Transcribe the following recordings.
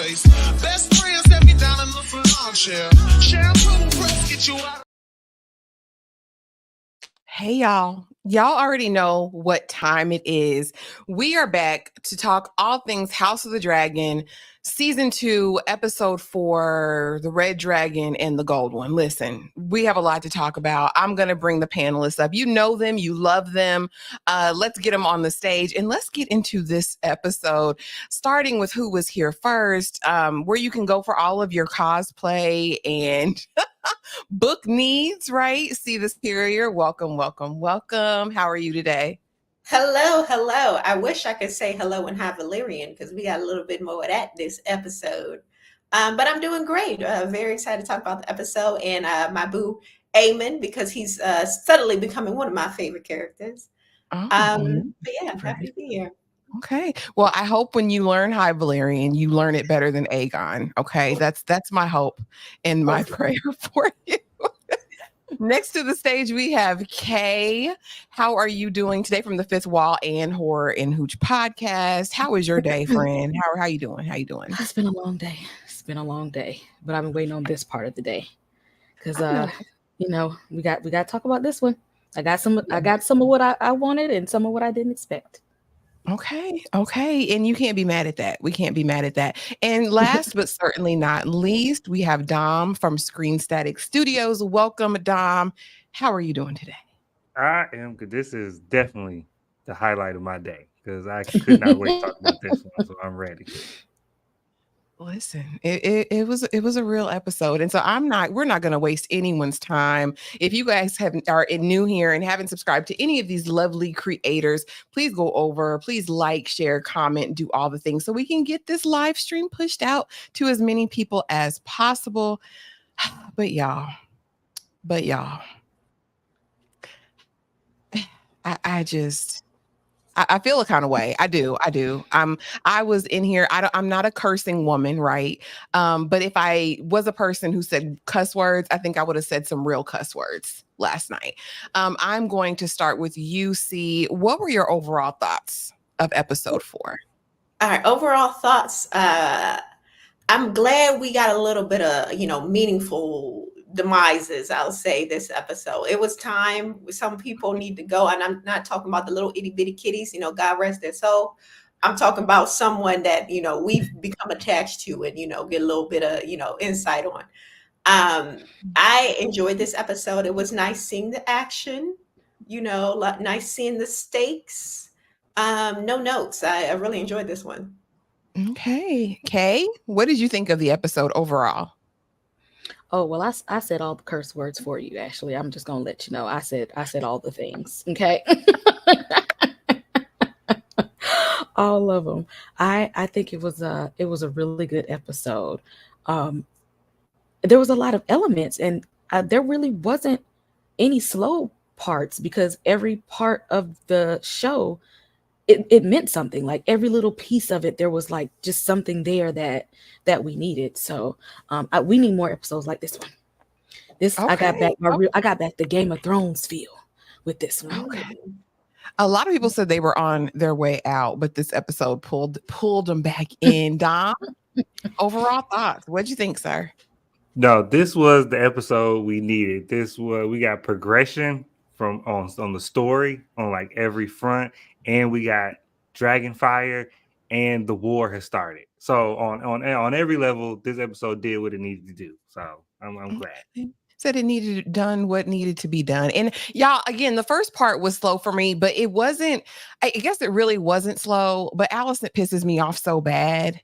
place. Best friends set me down in the salon chair. Shampoo press get you out. Hey, y'all. Y'all already know what time it is. We are back to talk all things House of the Dragon, Season 2, Episode 4, The Red Dragon and the Gold One. Listen, we have a lot to talk about. I'm going to bring the panelists up. You know them. You love them. Let's get them on the stage, and let's get into this episode, starting with who was here first, where you can go for all of your cosplay and book needs, right? See the superior. Welcome, welcome, welcome. How are you today? Hello, hello. I wish I could say hello and hi Valerian because we got a little bit more of that this episode. But I'm doing great. Very excited to talk about the episode and my boo Eamon because he's suddenly becoming one of my favorite characters. Oh, But yeah, I'm happy to be here. okay. Well, I hope when you learn High Valerian, you learn it better than Aegon. Okay, that's my hope and my prayer for you. Next to the stage, we have Kay. How are you doing today from the Fifth Wall and Horror and Hooch podcast? How is your day, friend? How you doing? How you doing? It's been a long day. It's been a long day, but I've been waiting on this part of the day because we got to talk about this one. I got some of what I wanted and some of what I didn't expect. Okay. And you can't be mad at that. We can't be mad at that. And last but certainly not least, we have Dom from Screen Static Studios. Welcome, Dom. How are you doing today? I am good. This is definitely the highlight of my day because I could not wait to talk about this one. So I'm ready. Listen, it was a real episode, and so we're not going to waste anyone's time. If you guys are new here and haven't subscribed to any of these lovely creators, please go over, please like, share, comment, do all the things so we can get this live stream pushed out to as many people as possible. But y'all, I feel a kind of way. I do. I was in here. I'm not a cursing woman, right? But if I was a person who said cuss words, I think I would have said some real cuss words last night. I'm going to start with you, C. What were your overall thoughts of episode 4? All right, overall thoughts. I'm glad we got a little bit of, meaningful demises, I'll say, this episode. It was time. Some people need to go, and I'm not talking about the little itty bitty kitties, God rest their soul. I'm talking about someone that, we've become attached to and, get a little bit of, insight on. I enjoyed this episode. It was nice seeing the action, nice seeing the stakes. No notes. I really enjoyed this one. Okay. Kay, what did you think of the episode overall? Oh, well, I said all the curse words for you, Ashley. I'm just going to let you know. I said all the things, okay? All of them. I think it was a really good episode. There was a lot of elements, and there really wasn't any slow parts because every part of the show, it meant something. Like every little piece of it, there was like just something there that we needed. So we need more episodes like this one. Okay. I got back the Game of Thrones feel with this one. Okay. A lot of people said they were on their way out, but this episode pulled them back in. Dom, overall thoughts. What'd you think, sir? No, this was the episode we needed. We got progression on the story on like every front. And we got Dragonfire, and the war has started. So on every level, this episode did what it needed to do. So I'm glad. Said it needed done what needed to be done. And y'all, again, the first part was slow for me, but it wasn't. I guess it really wasn't slow. But Alicent pisses me off so bad.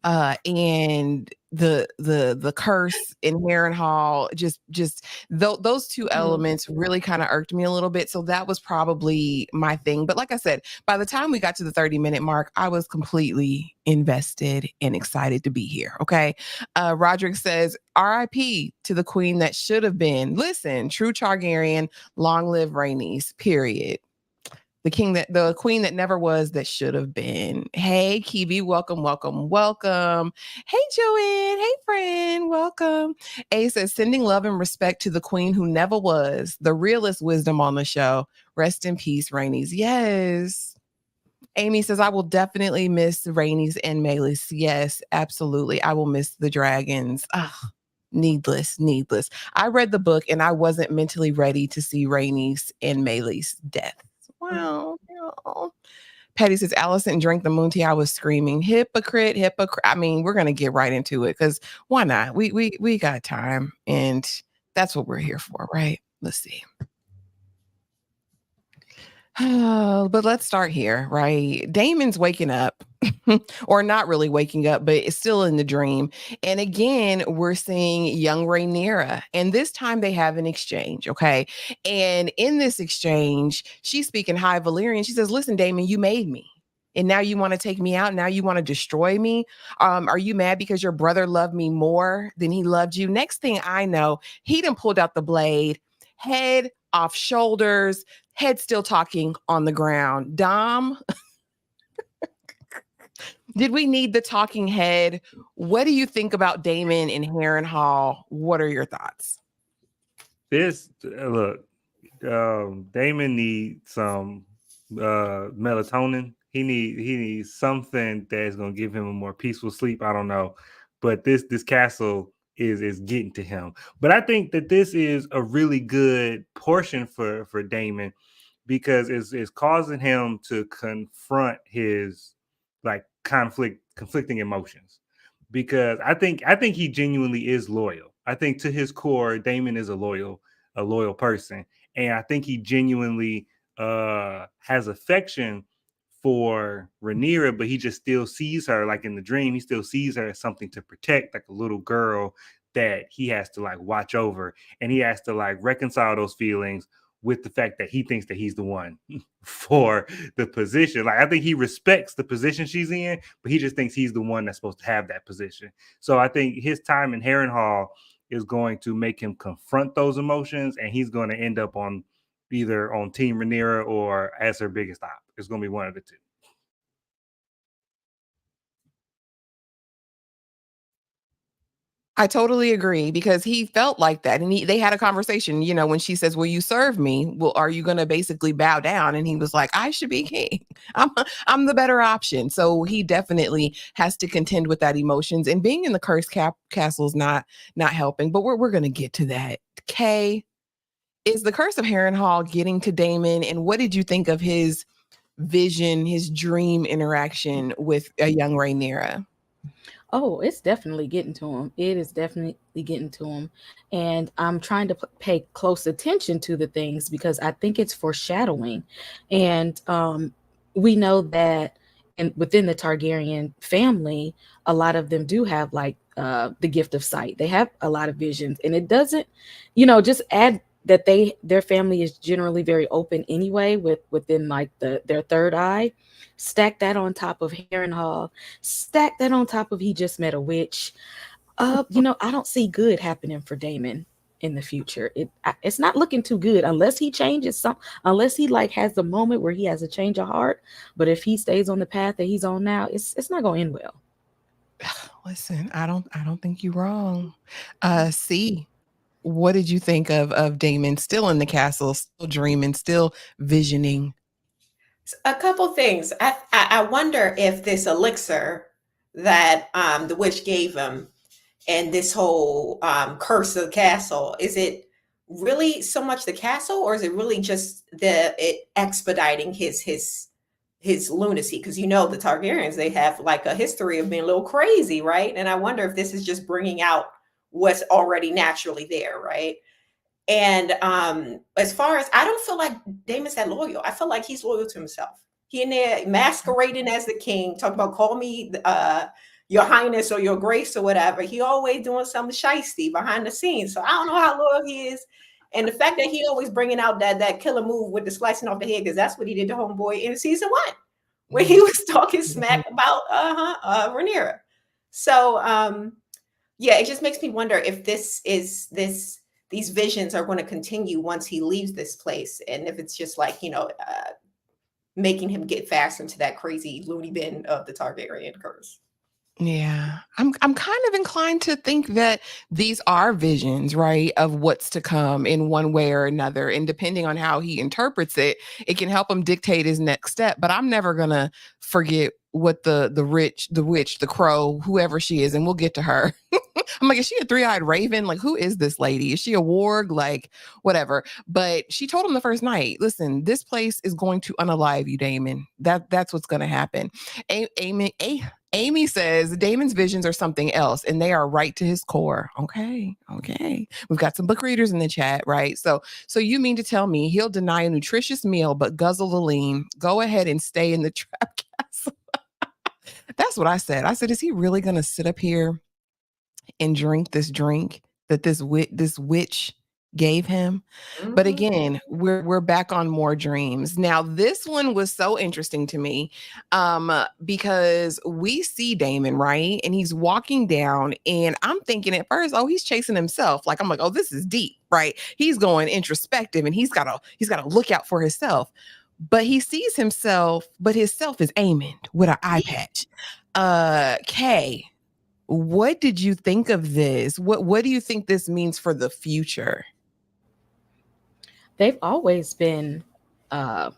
And the curse in Harrenhal, just those two elements really kind of irked me a little bit. So that was probably my thing. But like I said, by the time we got to the 30-minute mark, I was completely invested and excited to be here. Okay. Roderick says, RIP to the queen that should have been. Listen, true Targaryen, long live Rhaenys, period. The queen that never was, that should have been. Hey, Kibi, welcome. Hey, Joanne. Hey, friend, welcome. A says, sending love and respect to the queen who never was, the realest wisdom on the show. Rest in peace, Rhaenys. Yes. Amy says, I will definitely miss Rhaenys and Meleys. Yes, absolutely. I will miss the dragons. Ah, needless. I read the book and I wasn't mentally ready to see Rhaenys and Meleys' death. Well, Patty says, Allison drank the moon tea. I was screaming, hypocrite. I mean, we're gonna get right into it because why not? We got time, and that's what we're here for, right? Let's see. But let's start here, right? Damon's waking up, or not really waking up, but it's still in the dream. And again, we're seeing young Rhaenyra, and this time they have an exchange, okay? And in this exchange, she's speaking high Valyrian. She says, "Listen, Damon, you made me." And now you want to take me out. Now you want to destroy me. Are you mad because your brother loved me more than he loved you? Next thing I know, he done pulled out the blade, head off shoulders, head still talking on the ground. Dom, did we need the talking head? What do you think about Daemon and Harrenhal? What are your thoughts? This look, Damon needs some melatonin. He needs something that's gonna give him a more peaceful sleep. I don't know, but this castle is getting to him. But I think that this is a really good portion for Damon because it's causing him to confront his like conflicting emotions. Because I think he genuinely is loyal. I think to his core, Damon is a loyal person, and I think he genuinely has affection for Rhaenyra, but he just still sees her like in the dream. He still sees her as something to protect, like a little girl that he has to like watch over, and he has to like reconcile those feelings with the fact that he thinks that he's the one for the position. Like I think he respects the position she's in, but he just thinks he's the one that's supposed to have that position. So I think his time in Harrenhal is going to make him confront those emotions, and he's going to end up on either on Team Rhaenyra or as her biggest op. It's going to be one of the two. I totally agree because he felt like that. And they had a conversation, you know, when she says, "Will you serve me? Well, are you going to basically bow down?" And he was like, "I should be king. I'm the better option." So he definitely has to contend with that emotions, and being in the cursed castle is not helping, but we're going to get to that. Kay, is the curse of Harrenhal getting to Daemon? And what did you think of his vision, his dream interaction with a young Rhaenyra? Oh, it's definitely getting to him. It is definitely getting to him. And I'm trying to pay close attention to the things because I think it's foreshadowing. And we know that within the Targaryen family, a lot of them do have like the gift of sight. They have a lot of visions, and it doesn't, just add that their family is generally very open anyway within like their third eye. Stack that on top of Harrenhal, stack that on top of he just met a witch. I don't see good happening for Daemon in the future. It's not looking too good unless he changes unless he like has the moment where he has a change of heart. But if he stays on the path that he's on now, it's not going to end well. Listen, I don't think you're wrong. C, what did you think of Daemon still in the castle, still dreaming, still visioning? A couple things. I wonder if this elixir that the witch gave him and this whole curse of the castle, is it really so much the castle, or is it really just it expediting his lunacy? Because the Targaryens, they have like a history of being a little crazy, right? And I wonder if this is just bringing out what's already naturally there, right? And as far as, I don't feel like Daemon's that loyal. I feel like he's loyal to himself. He in there masquerading as the king, talking about call me your highness or your grace or whatever. He always doing something shiesty behind the scenes. So I don't know how loyal he is. And the fact that he always bringing out that killer move with the slicing off the head, because that's what he did to homeboy in season 1, where he was talking smack about Rhaenyra. So yeah, it just makes me wonder if these visions are going to continue once he leaves this place, and if it's just like making him get faster into that crazy loony bin of the Targaryen curse. Yeah, I'm kind of inclined to think that these are visions, right, of what's to come in one way or another, and depending on how he interprets it, it can help him dictate his next step. But I'm never gonna forget what the witch, the crow, whoever she is, and we'll get to her. I'm like, is she a three-eyed raven? Like, who is this lady? Is she a warg? Like, whatever. But she told him the first night, listen, this place is going to unalive you, Damon. That's what's gonna happen. Amy says Damon's visions are something else and they are right to his core. Okay. Okay. We've got some book readers in the chat, right? So you mean to tell me he'll deny a nutritious meal but guzzle the lean? Go ahead and stay in the trap castle. That's what I said. I said, is he really going to sit up here and drink this drink that this witch gave him? But Mhm. again, we're back on more dreams. Now, this one was so interesting to me because we see Damon, right? And he's walking down, and I'm thinking at first, oh, he's chasing himself. Like, I'm like, oh, this is deep, right? He's going introspective and he's gotta look out for himself. But he sees himself, but his self is Aemond with an eye patch. Kay, what did you think of this? What do you think this means for the future? They've always been kind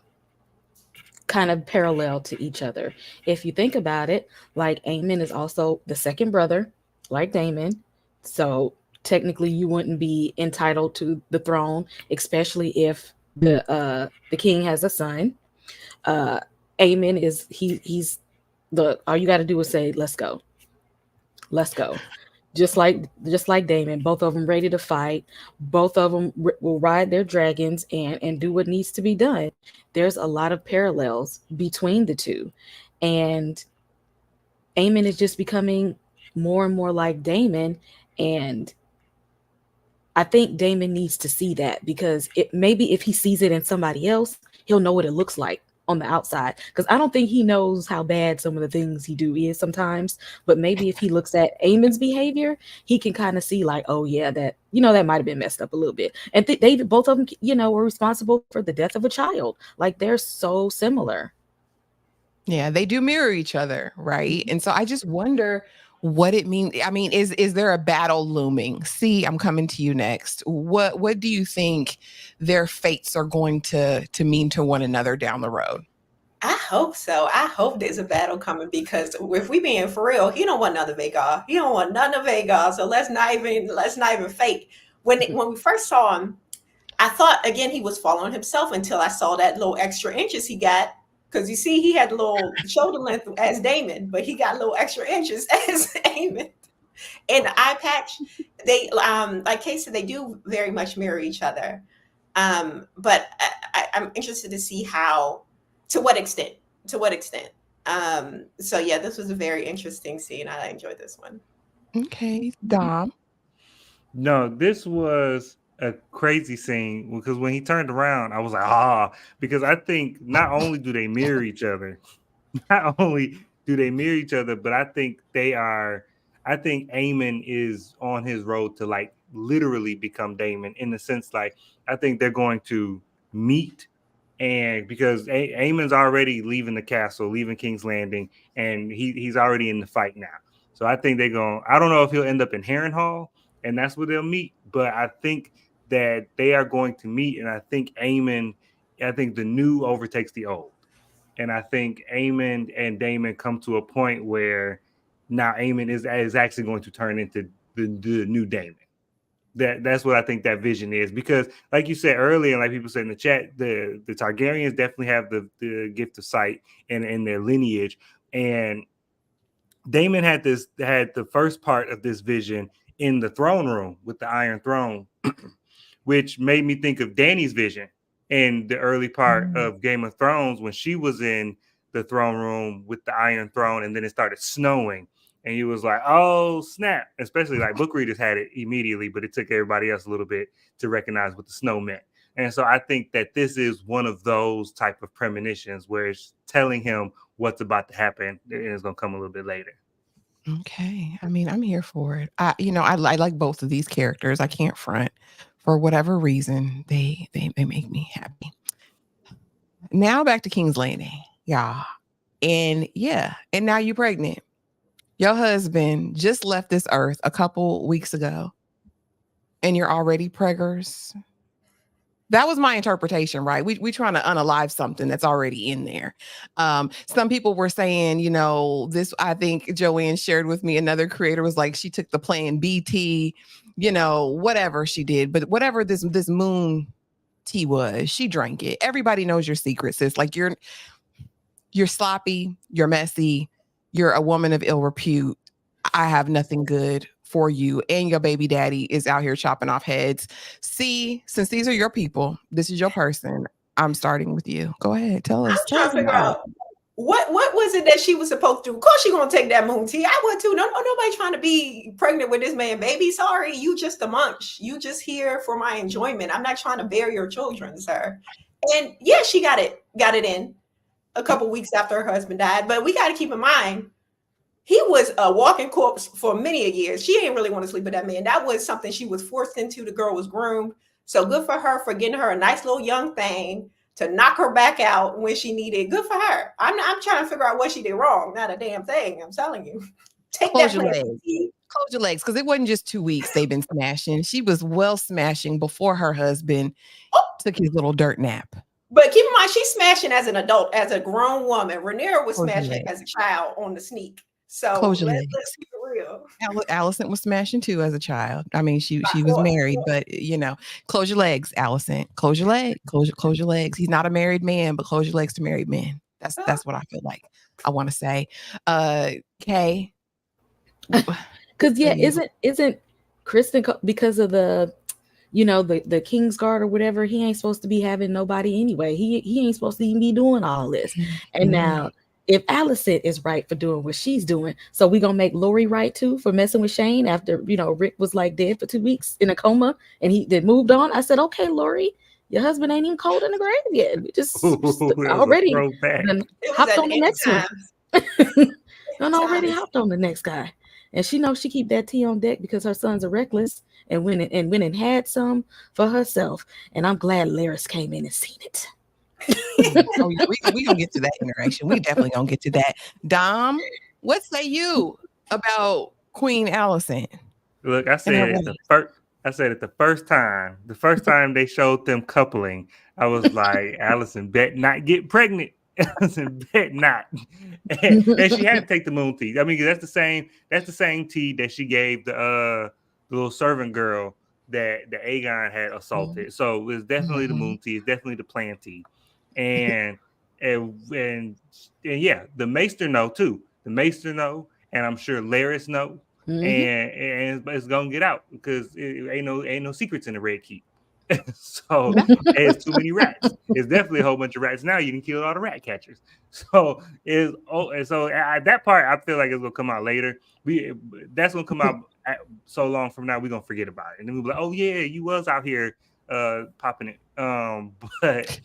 of parallel to each other. If you think about it, like Aemon is also the second brother, like Damon. So technically you wouldn't be entitled to the throne, especially if the king has a son. Aemon is he's the all you got to do is say, let's go. Let's go. Just like Damon, both of them ready to fight. Both of them will ride their dragons and do what needs to be done. There's a lot of parallels between the two, and Aemon is just becoming more and more like Damon, and I think Damon needs to see that, because maybe if he sees it in somebody else, he'll know what it looks like on the outside, because I don't think he knows how bad some of the things he do is sometimes. But maybe if he looks at Aemon's behavior, he can kind of see like, oh yeah, that that might have been messed up a little bit. And they both of them were responsible for the death of a child. Like, they're so similar. Yeah, they do mirror each other, right? And so I just wonder what it means. I mean, is there a battle looming? See, I'm coming to you next. What do you think their fates are going to mean to one another down the road? I hope so. I hope there's a battle coming, because if we being for real, he don't want another Vagar. He don't want none of Vagar. So let's not even fake. When we first saw him, I thought again he was following himself until I saw that little extra inches he got. Because you see, he had a little shoulder length as Damon, but he got little extra inches as Aemon. And the eye patch, they like Kay said, they do very much mirror each other. But I'm interested to see to what extent. So yeah, this was a very interesting scene. I enjoyed this one. Okay, Dom. No, this was a crazy scene because when he turned around, I was like, because I think not only do they mirror each other, but I think I think Aemon is on his road to like literally become Damon, in the sense like I think they're going to meet, and because Aemon's already leaving the castle, leaving King's Landing, and he's already in the fight now. So I think they're going. I don't know if he'll end up in Harrenhal, and that's where they'll meet. But I think that they are going to meet, and I think the new overtakes the old, and I think Aemon and Damon come to a point where now Aemon is actually going to turn into the new Damon. That's what I think that vision is, because like you said earlier, and like people said in the chat, the Targaryens definitely have the gift of sight in their lineage, and Damon had the first part of this vision in the throne room with the Iron Throne, which made me think of Dany's vision in the early part of Game of Thrones when she was in the throne room with the Iron Throne, and then it started snowing, and he was like, "Oh snap!" Especially like book readers had it immediately, but it took everybody else a little bit to recognize what the snow meant. And so I think that this is one of those type of premonitions where it's telling him what's about to happen, and it's going to come a little bit later. Okay. I mean, I'm here for it. I like both of these characters. I can't front. For whatever reason, they make me happy. Now back to King's Landing. Yeah. And now you're pregnant. Your husband just left this earth a couple weeks ago, and you're already preggers. That was my interpretation, right? We trying to unalive something that's already in there. Some people were saying, this. I think Joanne shared with me. Another creator was like, she took the Plan BT, whatever she did, but whatever this moon tea was, she drank it. Everybody knows your secret, sis. Like you're sloppy, you're messy, you're a woman of ill repute. I have nothing good for you, and your baby daddy is out here chopping off heads. See, since these are your people, this is your person, I'm starting with you. Go ahead, tell us. I'm trying to figure out what was it that she was supposed to do. Of course, she gonna take that moon tea. I would too. No, nobody trying to be pregnant with this man, baby. Sorry, you just a munch. You just here for my enjoyment. I'm not trying to bear your children, sir. And yeah, she got it in a couple weeks after her husband died. But we got to keep in mind, he was a walking corpse for many a years. She didn't really want to sleep with that man. That was something she was forced into. The girl was groomed. So good for her for getting her a nice little young thing to knock her back out when she needed. Good for her. I'm trying to figure out what she did wrong. Not a damn thing. I'm telling you. Close your legs. Close your legs, because it wasn't just 2 weeks they've been smashing. She was well smashing before her husband took his little dirt nap. But keep in mind, she's smashing as an adult, as a grown woman. Rhaenyra was smashing as a child on the sneak. So let's keep it real. Allison was smashing too as a child. I mean, she was married, but close your legs, Allison. Close your legs. Close your legs. He's not a married man, but close your legs to married men. That's what I feel like I want to say. Kay. Because isn't Kristen, because of the Kingsguard or whatever, he ain't supposed to be having nobody anyway. He ain't supposed to even be doing all this. And now, if Allison is right for doing what she's doing, so we gonna make Lori right too for messing with Shane after Rick was like dead for 2 weeks in a coma and he then moved on. I said, okay, Lori, your husband ain't even cold in the grave yet. We just already hopped on the next one. And already hopped on the next guy. And she knows she keep that tea on deck because her sons are reckless and went and had some for herself. And I'm glad Laris came in and seen it. We gonna get to that interaction. We definitely gonna get to that. Dom, what say you about Queen Allison? Look, I said it the first time they showed them coupling, I was like, Allison bet not get pregnant. Allison bet not. And she had to take the moon tea. I mean, that's the same tea that she gave the little servant girl that the Aegon had assaulted. So it's definitely the moon tea. It's definitely the Plan tea. And yeah, the Maester know too. The Maester know, and I'm sure Laris know, and it's gonna get out because it ain't no secrets in the Red Keep. So there's too many rats. It's definitely a whole bunch of rats. Now you can kill all the rat catchers. So that part I feel like it's gonna come out later. That's gonna come out so long from now we're gonna forget about it, and then we'll be like, oh yeah, you was out here popping it. But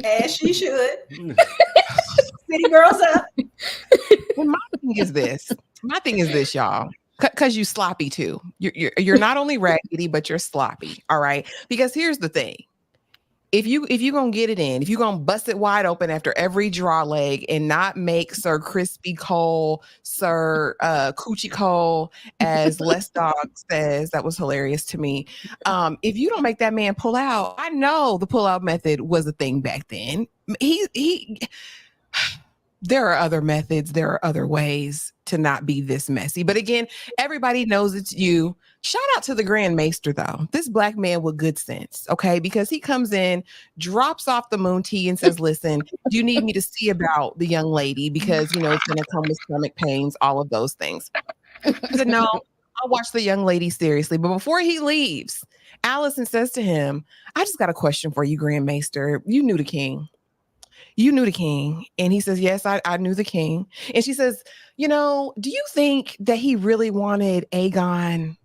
as she should. City girls up. Well, my thing is this, y'all. Because you sloppy too. You're not only raggedy, but you're sloppy. All right. Because here's the thing. If you gonna get it in, if you're gonna bust it wide open after every draw leg and not make Sir Crispy Cole, Sir Coochie Cole, as Les Dog says, that was hilarious to me. If you don't make that man pull out, I know the pull out method was a thing back then. There are other methods. There are other ways to not be this messy. But again, everybody knows it's you. Shout out to the Grand Maester, though. This black man with good sense, okay? Because he comes in, drops off the moon tea and says, listen, do you need me to see about the young lady? Because, it's going to come with stomach pains, all of those things. He said, no, I'll watch the young lady seriously. But before he leaves, Allison says to him, I just got a question for you, Grand Maester. You knew the king. And he says, yes, I knew the king. And she says, do you think that he really wanted Aegon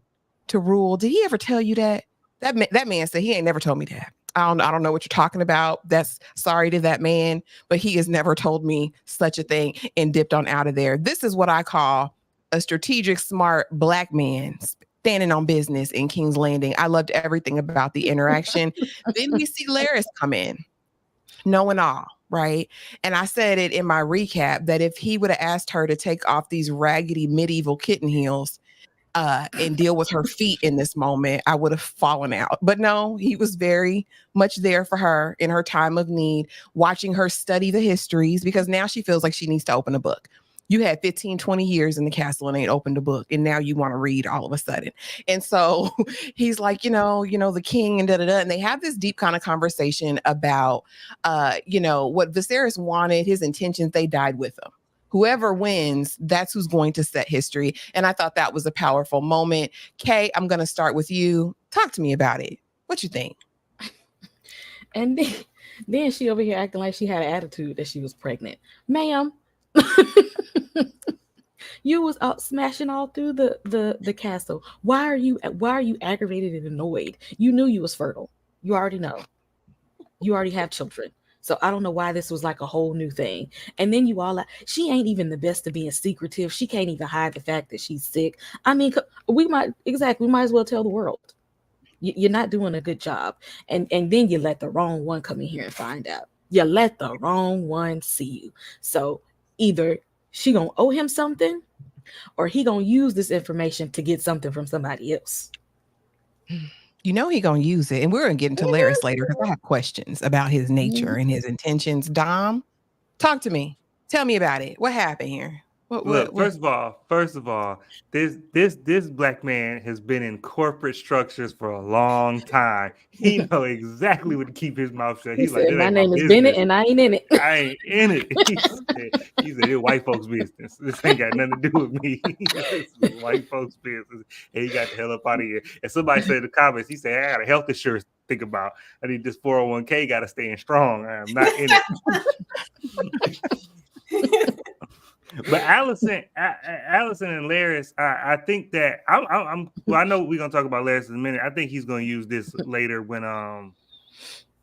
to rule? Did he ever tell you that? That man said, he ain't never told me that. I don't know what you're talking about. That's sorry to that man, but he has never told me such a thing, and dipped on out of there. This is what I call a strategic, smart black man standing on business in King's Landing. I loved everything about the interaction. Then we see Laris come in, knowing all. right? And I said it in my recap that if he would have asked her to take off these raggedy medieval kitten heels and deal with her feet in this moment, I would have fallen out. But no, he was very much there for her in her time of need, watching her study the histories, because now she feels like she needs to open a book. You had 15, 20 years in the castle and ain't opened a book, and now you want to read all of a sudden. And so he's like, the king and da-da-da. And they have this deep kind of conversation about, what Viserys wanted, his intentions, they died with him. Whoever wins, that's who's going to set history. And I thought that was a powerful moment. Kay, I'm going to start with you. Talk to me about it. What you think? And then she over here acting like she had an attitude that she was pregnant. Ma'am, you was out smashing all through the castle. Why are you aggravated and annoyed? You knew you was fertile. You already know. You already have children. So I don't know why this was like a whole new thing. And then you all, she ain't even the best of being secretive. She can't even hide the fact that she's sick. I mean, we might as well tell the world. You're not doing a good job. And then you let the wrong one come in here and find out. You let the wrong one see you. So either she gonna owe him something, or he gonna use this information to get something from somebody else. You know he gonna use it, and we're gonna get into Larys later because I have questions about his nature and his intentions. Dom, talk to me. Tell me about it. What happened here? Look, first of all, this black man has been in corporate structures for a long time. He know exactly what to keep his mouth shut. He's like, my name is Bennett, and I ain't in it. I ain't in it. He said, it's white folks' business. This ain't got nothing to do with me. It's white folks' business. And he got the hell up out of here. And somebody said in the comments, he said, I got a health insurance to think about. I need this 401k got to stay in strong. I'm not in it. But Alicent and Larys, I think that I know we're gonna talk about Larys in a minute. I think he's gonna use this later when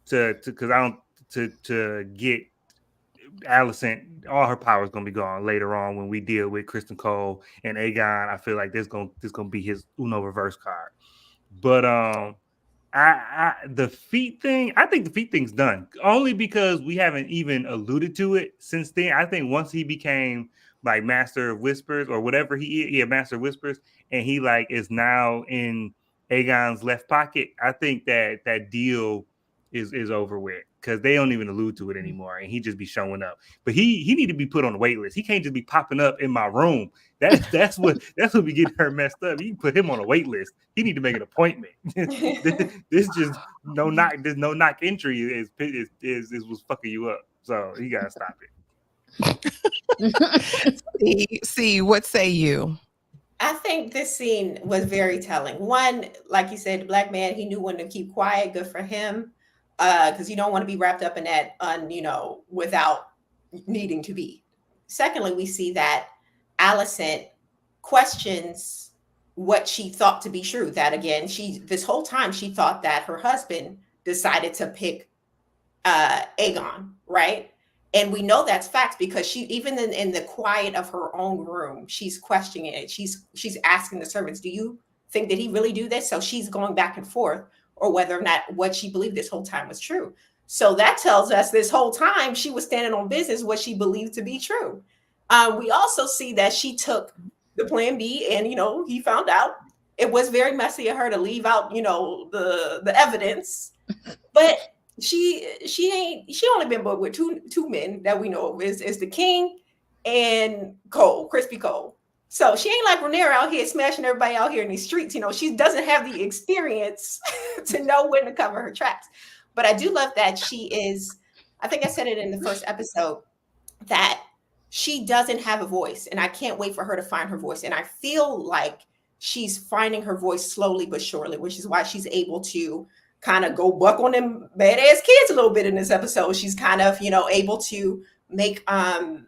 to get Alicent, all her power is gonna be gone later on when we deal with Criston Cole and Aegon. I feel like this gonna be his Uno reverse card. But the feet thing, I think the feet thing's done only because we haven't even alluded to it since then. I think once he became like Master of Whispers or whatever he is, Master of Whispers, and he like is now in Aegon's left pocket, I think that deal is over with because they don't even allude to it anymore, and he just be showing up. But he need to be put on the wait list. He can't just be popping up in my room. That's what we get her messed up. You can put him on a wait list. He need to make an appointment. this just no knock entry is what's fucking you up. So you gotta stop it. See, what say you? I think this scene was very telling. One, like you said, the black man, he knew when to keep quiet. Good for him, because you don't want to be wrapped up in that, without needing to be. Secondly, we see that Alicent questions what she thought to be true. That again, this whole time she thought that her husband decided to pick Aegon, right? And we know that's facts because she, even in the quiet of her own room, she's questioning it. She's asking the servants, do you think that he really do this? So she's going back and forth, or whether or not what she believed this whole time was true. So that tells us this whole time she was standing on business, what she believed to be true. We also see that she took the plan B, and he found out it was very messy of her to leave out the evidence, but she only been with two men that we know of is the king and Cole, Crispy Cole. So she ain't like Rhaenyra out here smashing everybody out here in these streets. She doesn't have the experience to know when to cover her tracks. But I do love that she is, I think I said it in the first episode, that she doesn't have a voice, and I can't wait for her to find her voice. And I feel like she's finding her voice slowly but surely, which is why she's able to kind of go buck on them badass kids a little bit in this episode. She's kind of, able to make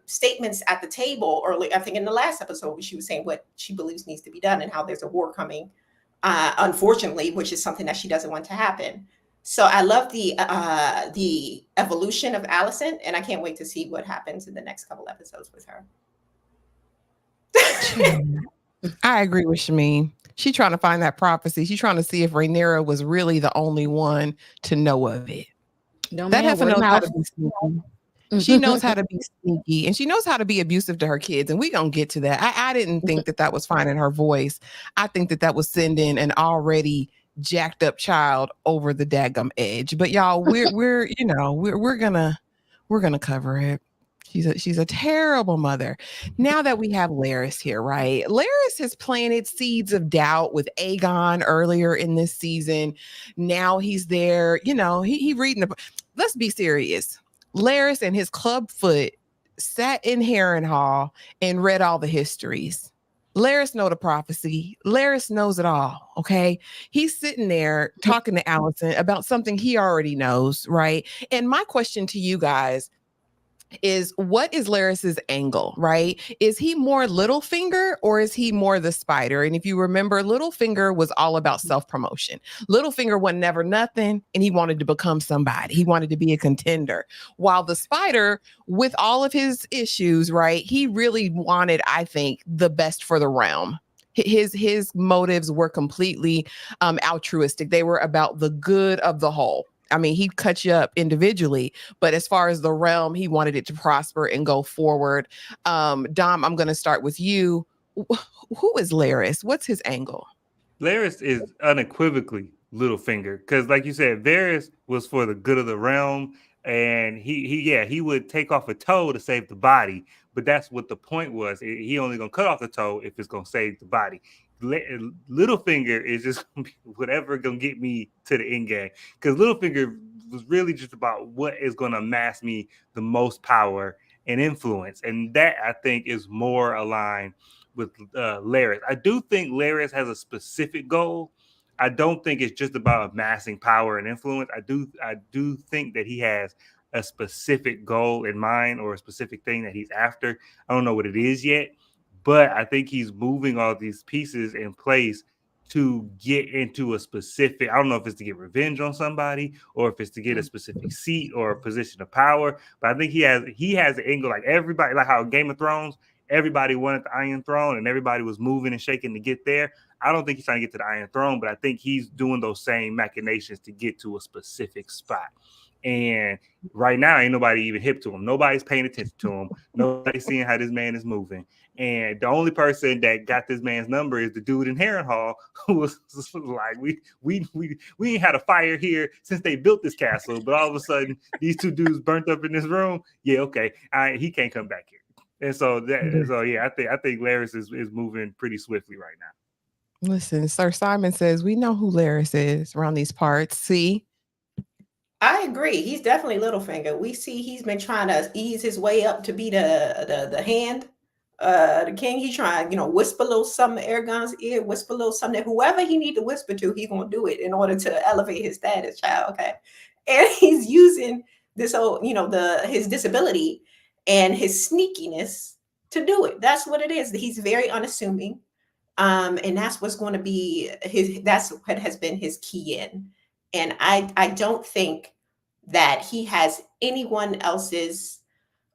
statements at the table early. I think in the last episode, she was saying what she believes needs to be done and how there's a war coming, unfortunately, which is something that she doesn't want to happen. So I love the evolution of Alicent, and I can't wait to see what happens in the next couple episodes with her. I agree with Shameen. She's trying to find that prophecy. She's trying to see if Rhaenyra was really the only one to know of it. No, that man, heifer knows how to be sneaky. She knows how to be sneaky and she knows how to be abusive to her kids. And we're going to get to that. I didn't think that was fine in her voice. I think that was sending an already jacked up child over the daggum edge. But y'all, we're gonna cover it. She's a terrible mother. Now that we have Larys here, right? Larys has planted seeds of doubt with Aegon earlier in this season. Now he's there, he reading let's be serious. Larys and his clubfoot sat in Harrenhal and read all the histories. Larys know the prophecy. Larys knows it all, okay? He's sitting there talking to Alicent about something he already knows, right? And my question to you guys is, what is Larys's angle, right? Is he more Littlefinger or is he more the Spider? And if you remember, Littlefinger was all about self-promotion. Littlefinger was never nothing and he wanted to become somebody. He wanted to be a contender. While the Spider, with all of his issues, right, he really wanted, I think, the best for the realm. His motives were completely altruistic. They were about the good of the whole. I mean, he'd cut you up individually, but as far as the realm, he wanted it to prosper and go forward. Dom, I'm going to start with you. Who is Larys? What's his angle? Larys is unequivocally Littlefinger because, like you said, Varys was for the good of the realm, and he would take off a toe to save the body, but that's what the point was. He only gonna cut off the toe if it's gonna save the body. Littlefinger is just gonna be whatever gonna get me to the end game, because Littlefinger was really just about what is gonna amass me the most power and influence, and that I think is more aligned with Larys. I do think Larys has a specific goal. I don't think it's just about amassing power and influence. I do think that he has a specific goal in mind or a specific thing that he's after. I don't know what it is yet, but I think he's moving all these pieces in place to get into a specific, I don't know if it's to get revenge on somebody or if it's to get a specific seat or a position of power, but I think he has an angle like everybody, like how Game of Thrones, everybody wanted the Iron Throne and everybody was moving and shaking to get there. I don't think he's trying to get to the Iron Throne, but I think he's doing those same machinations to get to a specific spot. And right now, ain't nobody even hip to him. Nobody's paying attention to him. Nobody's seeing how this man is moving. And the only person that got this man's number is the dude in Harrenhal, who was like, we ain't had a fire here since they built this castle, but all of a sudden, these two dudes burnt up in this room. Yeah, okay, he can't come back here. And so I think Larys is moving pretty swiftly right now. Listen, Sir Simon says we know who Larys is around these parts. See. I agree. He's definitely Littlefinger. We see he's been trying to ease his way up to be the hand, the king. He's trying, whisper a little something in Aegon's ear, whisper a little something. Whoever he need to whisper to, he's gonna do it in order to elevate his status, child. Okay, and he's using this whole, his disability and his sneakiness to do it. That's what it is. He's very unassuming, and that's what's going to be his. That's what has been his key in. And I don't think that he has anyone else's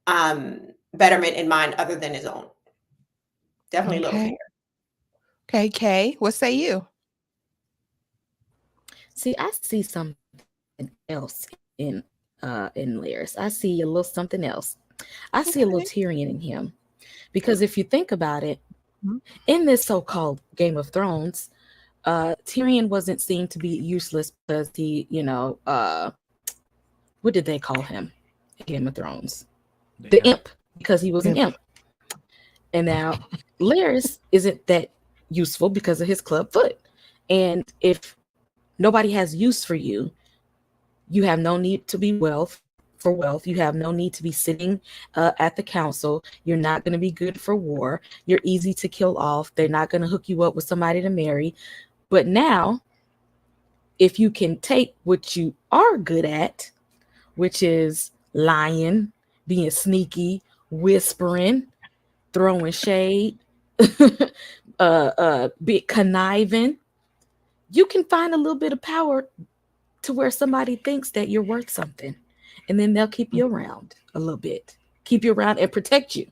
betterment in mind other than his own. Definitely Littlefinger. Okay, Kay, what say you? See, I see something else in Larys. I see a little something else. I see a little Tyrion in him. Because if you think about it, in this so-called Game of Thrones, Tyrion wasn't seen to be useless because he, what did they call him in Game of Thrones? The imp, because he was an imp. And now Larys isn't that useful because of his club foot. And if nobody has use for you, you have no need to be wealth. You have no need to be sitting at the council. You're not going to be good for war. You're easy to kill off. They're not going to hook you up with somebody to marry. But now, if you can take what you are good at, which is lying, being sneaky, whispering, throwing shade, be conniving, you can find a little bit of power to where somebody thinks that you're worth something. And then they'll keep you around a little bit, keep you around and protect you.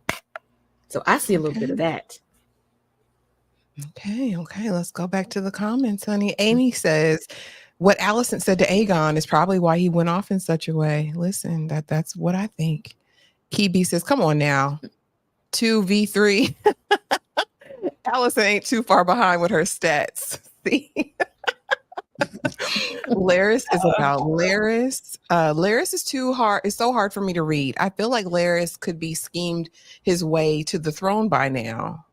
So I see a little bit of that. Okay, let's go back to the comments, honey. Amy says, what Alicent said to Aegon is probably why he went off in such a way. Listen, that's what I think. Kibi says, come on now. 2v3. Allison ain't too far behind with her stats. See? Laris is about Laris. Laris is too hard. It's so hard for me to read. I feel like Laris could be schemed his way to the throne by now.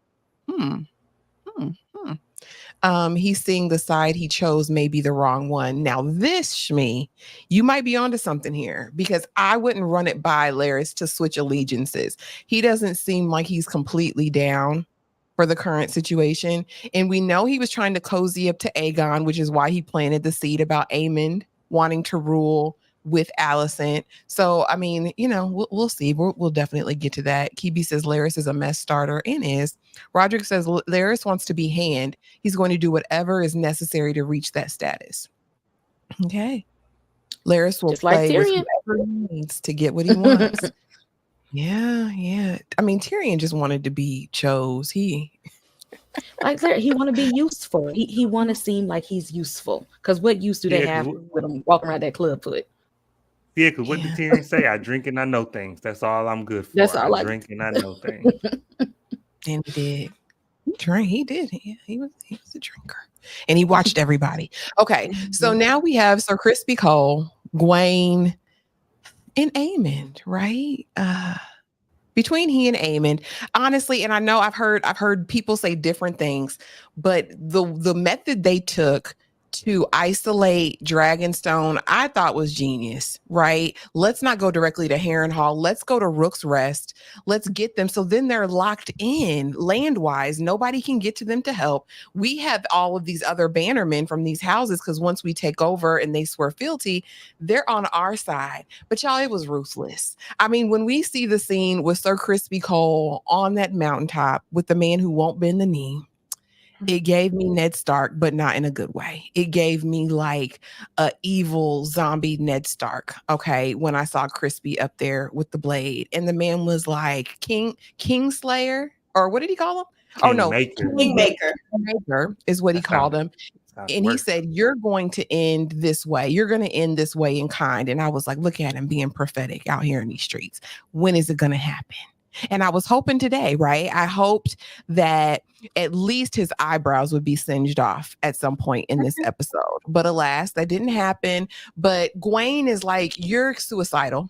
He's seeing the side he chose may be the wrong one. Now, this Shmi, you might be onto something here because I wouldn't run it by Laris to switch allegiances. He doesn't seem like he's completely down for the current situation. And we know he was trying to cozy up to Aegon, which is why he planted the seed about Aemond wanting to rule with Alicent. So, I mean, you know, we'll see. We'll definitely get to that. Kibi says Laris is a mess starter and is. Roderick says Laris wants to be hand. He's going to do whatever is necessary to reach that status. Okay. Laris will Just like play with Tyrion. whoever he needs to get what he wants. Yeah. I mean, Tyrion just wanted to be chose. Like he want to be useful. He want to seem like he's useful. Because what use do they have with him walking around that club foot? Yeah, because what did Tyrion say? I drink and I know things. That's all I'm good for. That's all I drink and I know things. And he did. He did. He was a drinker. And he watched everybody. Okay, so now we have Sir Crispy Cole, Gwaine, and Aemond, right? Between he and Aemond, honestly, and I know I've heard people say different things, but the method they took to isolate Dragonstone, I thought was genius, right? Let's not go directly to Harrenhal. Let's go to Rook's Rest. Let's get them. So then they're locked in land-wise. Nobody can get to them to help. We have all of these other bannermen from these houses because once we take over and they swear fealty, they're on our side. But y'all, it was ruthless. I mean, when we see the scene with Sir Crispy Cole on that mountaintop with the man who won't bend the knee, it gave me Ned Stark, but not in a good way. It gave me like a evil zombie Ned Stark. Okay, when I saw Crispy up there with the blade, and the man was like Kingslayer, or what did he call him? Kingmaker is what he called him. And he said, "You're going to end this way. You're going to end this way in kind." And I was like, "Look at him being prophetic out here in these streets. When is it going to happen?" And I was hoping today, right? I hoped that at least his eyebrows would be singed off at some point in this episode. But alas, that didn't happen. But Gwaine is like, you're suicidal,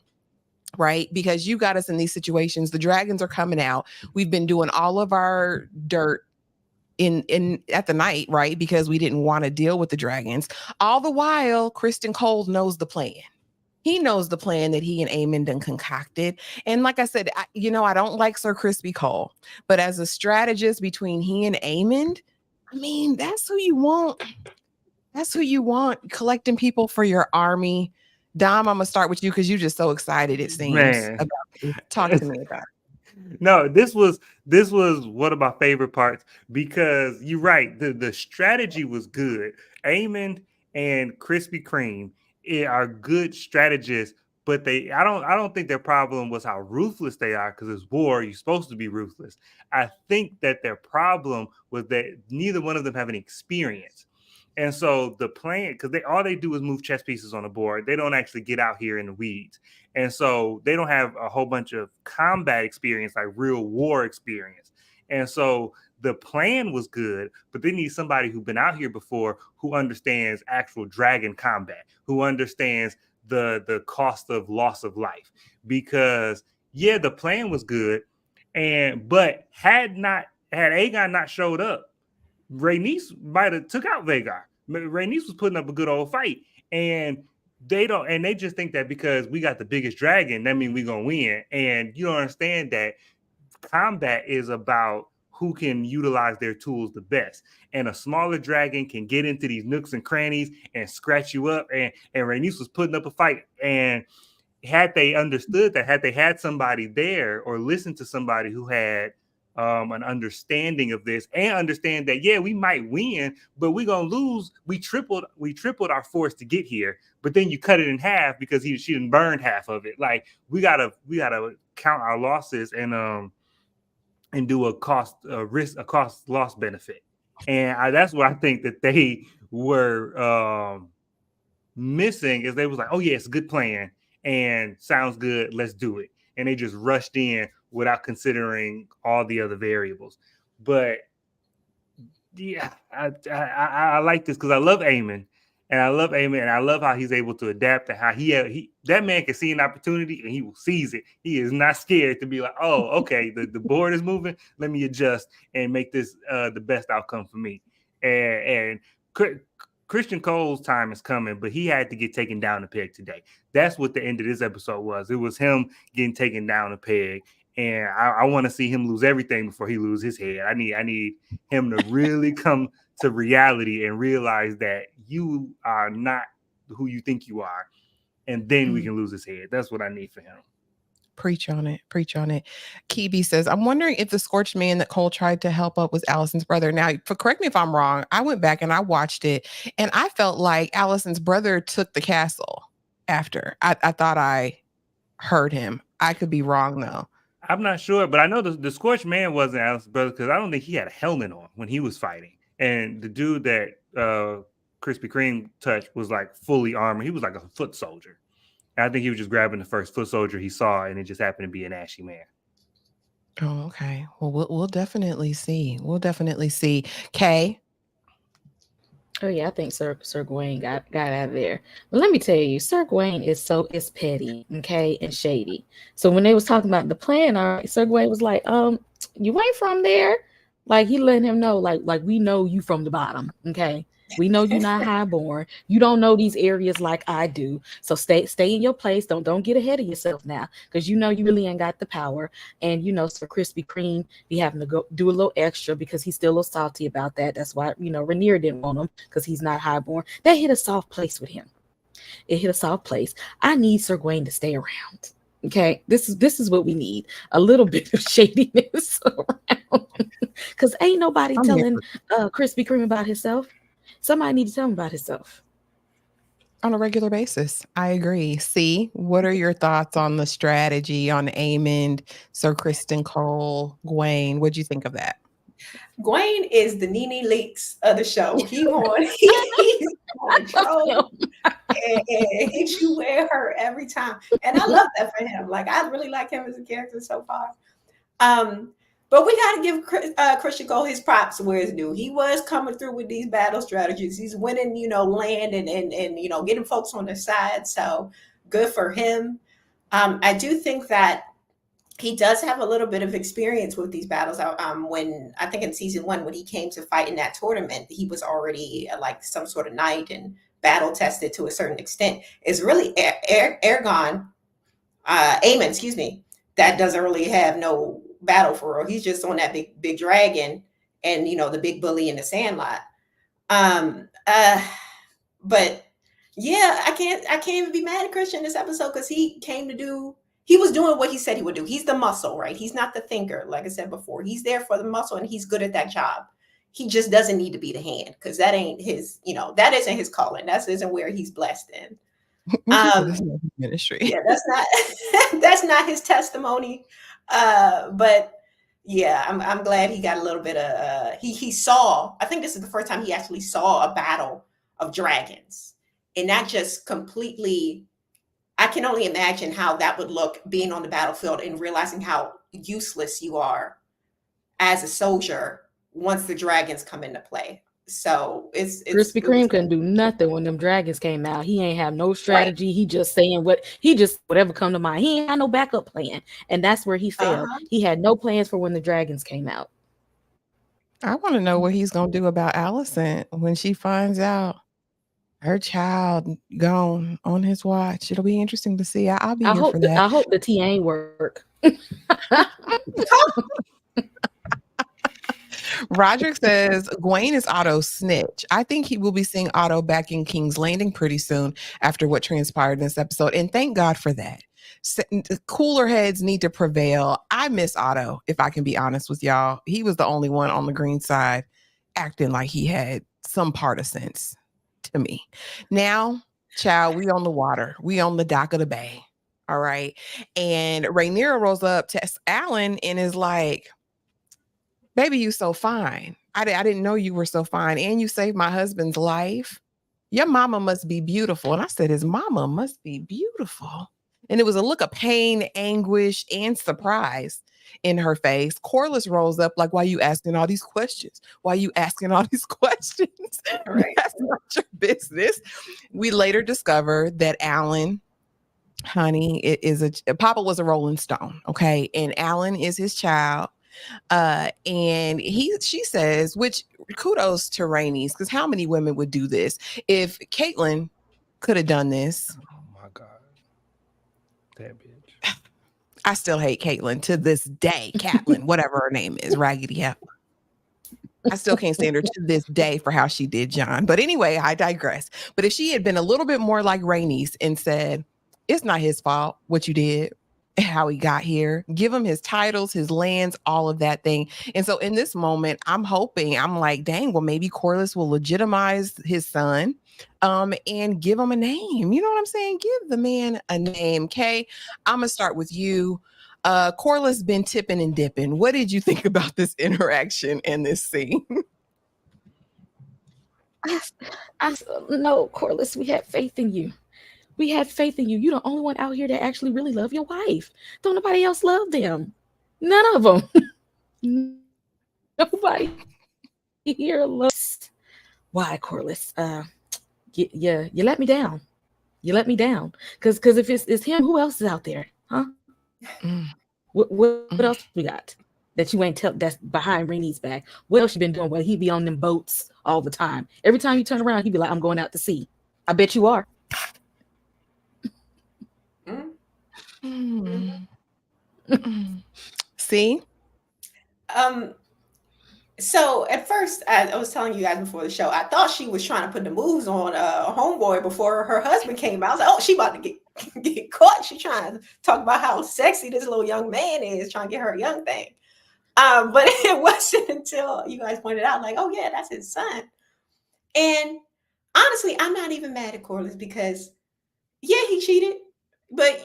right? Because you got us in these situations. The dragons are coming out. We've been doing all of our dirt in at the night, right? Because we didn't want to deal with the dragons. All the while, Criston Cole knows the plan. He knows the plan that he and Aemond done concocted. And like I said, I don't like Sir Crispy Cole, but as a strategist between he and Aemond, I mean, that's who you want. That's who you want collecting people for your army. Dom, I'm going to start with you because you're just so excited, it seems. About it. Talk to me about it. No, this was one of my favorite parts because you're right. The strategy was good. Aemond and Krispy Kreme are good strategists, but I don't think their problem was how ruthless they are, because it's war. You're supposed to be ruthless. I think that their problem was that neither one of them have any experience. And so the plan, because all they do is move chess pieces on the board. They don't actually get out here in the weeds. And so they don't have a whole bunch of combat experience, like real war experience. And so the plan was good, but they need somebody who's been out here before, who understands actual dragon combat, who understands the cost of loss of life. Because the plan was good, but had Aegon not showed up, Rhaenys might have took out Vhagar. Rhaenys was putting up a good old fight, and they just think that because we got the biggest dragon, that means we're gonna win. And you don't understand that combat is about who can utilize their tools the best. And a smaller dragon can get into these nooks and crannies and scratch you up. And Rhaenys was putting up a fight. And had they understood that, had they had somebody there or listened to somebody who had an understanding of this and understand that, we might win, but we're going to lose. We tripled our force to get here, but then you cut it in half because she didn't burn half of it. Like, we gotta count our losses and do a cost loss benefit. And that's what I think that they were missing, is they was like, oh yeah, it's a good plan and sounds good, let's do it. and they just rushed in without considering all the other variables. But yeah, I like this because I love Eamon. And I love Eamon, and I love how he's able to adapt and how he that man can see an opportunity and he will seize it. He is not scared to be like, oh, okay, the board is moving. Let me adjust and make this the best outcome for me. And Christian Cole's time is coming, but he had to get taken down a peg today. That's what the end of this episode was. It was him getting taken down a peg. And I want to see him lose everything before he loses his head. I need him to really come to reality and realize that you are not who you think you are. And then we can lose his head. That's what I need for him. Preach on it. Preach on it. Kibi says, I'm wondering if the scorched man that Cole tried to help up was Allison's brother. Now, correct me if I'm wrong. I went back and I watched it, and I felt like Allison's brother took the castle after. I thought I heard him. I could be wrong, though. I'm not sure, but I know the scorched man wasn't Allison's brother because I don't think he had a helmet on when he was fighting. And the dude that Krispy Kreme touched was like fully armored. He was like a foot soldier. And I think he was just grabbing the first foot soldier he saw, and it just happened to be an ashy man. Oh, okay. Well, we'll definitely see. We'll definitely see. Kay? Oh yeah, I think Sir Gawain got out of there. But let me tell you, Sir Gawain is petty, okay, and shady. So when they was talking about the plan, Sir Gawain was like, you ain't from there. Like he letting him know, like we know you from the bottom, okay? We know you're not highborn. You don't know these areas like I do. So stay in your place. Don't get ahead of yourself now, because you know you really ain't got the power. And Sir Krispy Kreme be having to go do a little extra because he's still a little salty about that. That's why Rhaenyra didn't want him, because he's not highborn. That hit a soft place with him. It hit a soft place. I need Sir Gawain to stay around. Okay, this is what we need. A little bit of shadiness around, because ain't nobody telling Krispy Kreme about himself. Somebody needs to tell him about himself on a regular basis. I agree. See, what are your thoughts on the strategy on Aemond, Sir Criston Cole, Gawain? What'd you think of that? Gawain is the Nene Leakes of the show. He's on control and hit you where it hurt every time. And I love that for him. Like, I really like him as a character so far. But we got to give Christian Cole his props where it's due. He was coming through with these battle strategies. He's winning, land and getting folks on their side. So good for him. I do think that he does have a little bit of experience with these battles. When I think in season 1, when he came to fight in that tournament, he was already like some sort of knight and battle tested to a certain extent. It's really Aemond, that doesn't really have no battle for real. He's just on that big dragon and the big bully in the Sandlot. But yeah, I can't even be mad at Christian this episode, because he was doing what he said he would do. He's the muscle, right? He's not the thinker. Like I said before, he's there for the muscle and he's good at that job. He just doesn't need to be the hand, because that ain't his, that isn't his calling. That isn't where he's blessed in. Ministry. Yeah, that's not his testimony. But yeah, I'm glad he got a little bit of he saw. I think this is the first time he actually saw a battle of dragons, and that just completely. I can only imagine how that would look, being on the battlefield and realizing how useless you are as a soldier once the dragons come into play. So it's Krispy Kreme couldn't do nothing when them dragons came out. He ain't have no strategy. Right. He just saying whatever come to mind. He ain't had no backup plan, and that's where he failed. He had no plans for when the dragons came out. I want to know what he's gonna do about Alicent when she finds out her child gone on his watch. It'll be interesting to see. I'll be here for that. I hope the tea ain't work. Roderick says Gawain is Otto's snitch. I think he will be seeing Otto back in King's Landing pretty soon after what transpired in this episode. And thank God for that. Cooler heads need to prevail. I miss Otto, if I can be honest with y'all. He was the only one on the green side acting like he had some part of sense to me. Now, child, we on the water. We on the dock of the bay. All right. And Rhaenyra rolls up to Alan and is like, baby, you so fine. I didn't know you were so fine. And you saved my husband's life. Your mama must be beautiful. And I said, his mama must be beautiful. And it was a look of pain, anguish, and surprise in her face. Corliss rolls up like, why you asking all these questions? Why you asking all these questions? Right. That's not your business. We later discover that Alan, honey, it is Papa was a Rolling Stone, okay? And Alan is his child. And she says, which kudos to Rainey's, because how many women would do this? If Caitlyn could have done this. Oh my God. That bitch. I still hate Caitlyn to this day. Caitlyn, whatever her name is, Raggedy Heifer. I still can't stand her to this day for how she did John. But anyway, I digress. But if she had been a little bit more like Rainey's and said, it's not his fault what you did, how he got here, give him his titles, his lands, all of that thing. And so in this moment, I'm like, dang, well, maybe Corliss will legitimize his son and give him a name. You know what I'm saying? Give the man a name. Kay, I'm gonna start with you. Corliss been tipping and dipping. What did you think about this interaction and this scene? No, Corliss, we had faith in you. We had faith in you. You're the only one out here that actually really love your wife. Don't nobody else love them. None of them. Nobody here loves. Why, Corliss? You let me down. You let me down. Because if it's him, who else is out there? Huh? What else we got that you ain't tell that's behind Rainey's back? What else you been doing? Well, he be on them boats all the time. Every time you turn around, he be like, I'm going out to sea. I bet you are. See? So at first, I was telling you guys before the show, I thought she was trying to put the moves on Homeboy before her husband came out. I was like, oh, she about to get caught. She trying to talk about how sexy this little young man is, trying to get her a young thing. But it wasn't until you guys pointed out, like, oh yeah, that's his son. And honestly, I'm not even mad at Corliss because, yeah, he cheated, but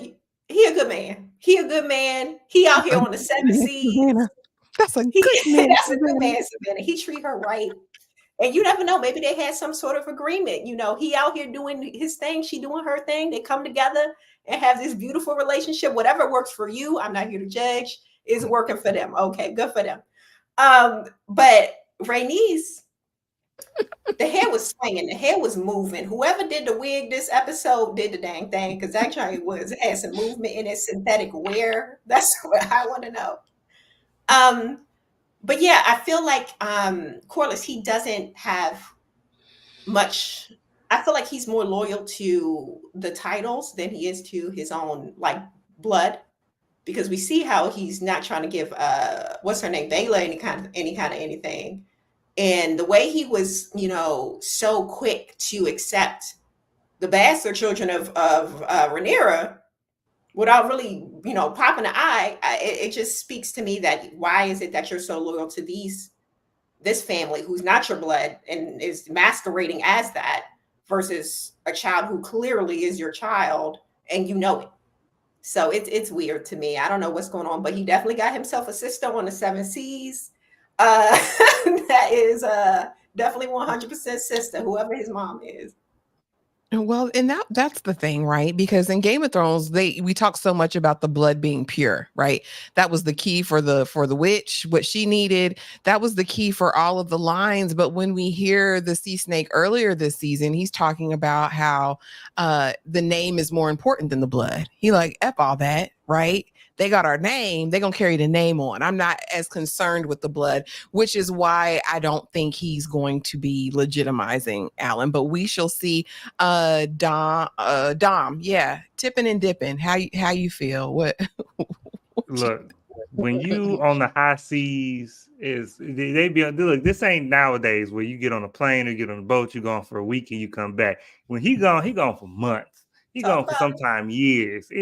he a good man. He a good man. He out here on the 7 seas. That's a good man. That's a good man, Savannah. He treat her right. And you never know. Maybe they had some sort of agreement. You know, he out here doing his thing. She doing her thing. They come together and have this beautiful relationship. Whatever works for you, I'm not here to judge, is working for them. Okay, good for them. But Rainey's, the hair was swinging. The hair was moving. Whoever did the wig this episode did the dang thing, because actually had some movement in its synthetic wear. That's what I want to know. But yeah, I feel like Corliss, he doesn't have much. I feel like he's more loyal to the titles than he is to his own like blood, because we see how he's not trying to give what's her name, Vela, any kind of anything. And the way he was, you know, so quick to accept the bastard children of Rhaenyra without really, you know, popping an eye, it just speaks to me that why is it that you're so loyal to this family who's not your blood and is masquerading as that versus a child who clearly is your child and you know it. So it's weird to me. I don't know what's going on, but he definitely got himself a sister on the 7 seas. That is definitely 100% sister, whoever his mom is. Well, and that's the thing, right? Because in Game of Thrones, we talk so much about the blood being pure, right? That was the key for the witch, what she needed. That was the key for all of the lines. But when we hear the Sea Snake earlier this season, he's talking about how the name is more important than the blood. He like, F all that, right? They got our name. They're going to carry the name on. I'm not as concerned with the blood, which is why I don't think he's going to be legitimizing Alan. But we shall see. Dom, yeah, tipping and dipping. How you feel? What? Look, when you on the high seas, they be look. This ain't nowadays where you get on a plane or get on a boat. You gone for a week and you come back. When he gone for months. He gone for sometimes years.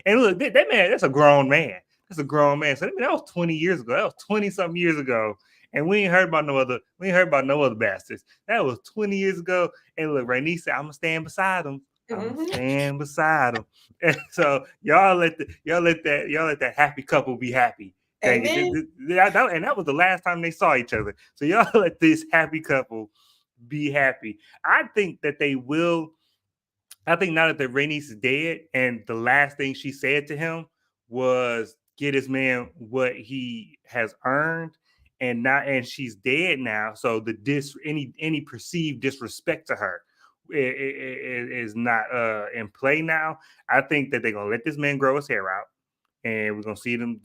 And look, that man, that's a grown man. That's a grown man. So that was 20 years ago. That was 20-something years ago. And we ain't heard about no other bastards. That was 20 years ago. And look, Rainey said, I'm gonna stand beside him. I'm gonna stand beside him. And so y'all let that happy couple be happy. And that was the last time they saw each other. So y'all let this happy couple be happy. I think that they will. I think now that Rhaenys is dead, and the last thing she said to him was get his man what he has earned, and she's dead now. So any perceived disrespect to her is not in play now. I think that they're gonna let this man grow his hair out, and we're gonna see them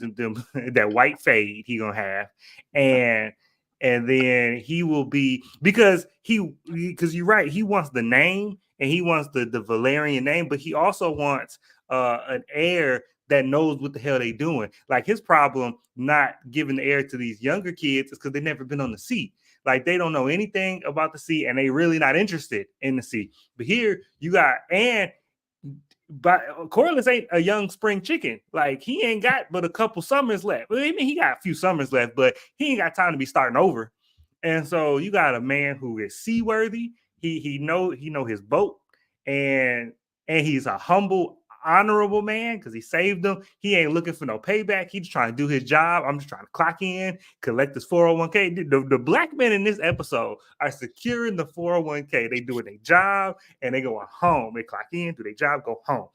that white fade he gonna have, and then he will be because you're right, he wants the name and he wants the Valerian name, but he also wants an heir that knows what the hell they doing. Like his problem not giving the heir to these younger kids is because they've never been on the sea. Like they don't know anything about the sea and they really not interested in the sea. But here you got, but Corlys ain't a young spring chicken. Like he ain't got but a couple summers left. Well, I mean, he got a few summers left, but he ain't got time to be starting over. And so you got a man who is seaworthy. He know his boat, and he's a humble, honorable man because he saved them. He ain't looking for no payback. He's trying to do his job. I'm just trying to clock in, collect this 401k. The black men in this episode are securing the 401k. They doing their job and they going home. They clock in, do their job, go home.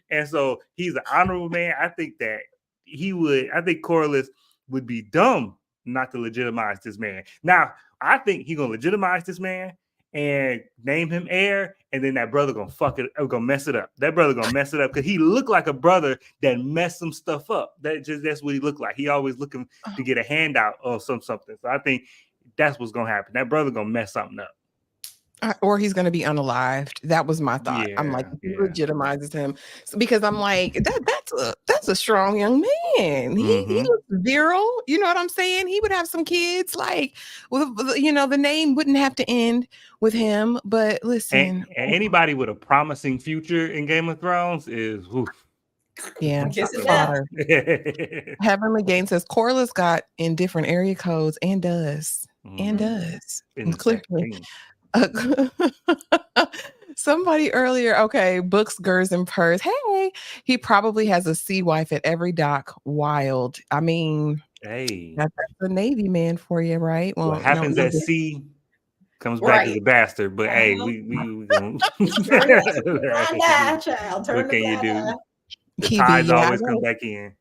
And so he's an honorable man. I think that I think Corlys would be dumb not to legitimize this man. Now, I think he's gonna legitimize this man and name him heir, and then that brother gonna mess it up. That brother gonna mess it up because he looked like a brother that messed some stuff up. That's what he looked like. He always looking to get a handout or something. So I think that's what's gonna happen. That brother gonna mess something up. Or he's going to be unalived. That was my thought. I'm like, he legitimizes him because I'm like, that's a strong young man. He looks virile. You know what I'm saying? He would have some kids. Like, the name wouldn't have to end with him. But listen, and anybody with a promising future in Game of Thrones is oof. Yeah. Heavenly Game says Corlys got in different area codes and does. And clearly. Somebody earlier, okay, books, gers, and purrs. Hey, he probably has a sea wife at every dock. Wild. I mean, hey, that's a Navy man for you, right? Well, what happens at sea comes back as a bastard. But hey, we gonna what can you do? The tides always come back in.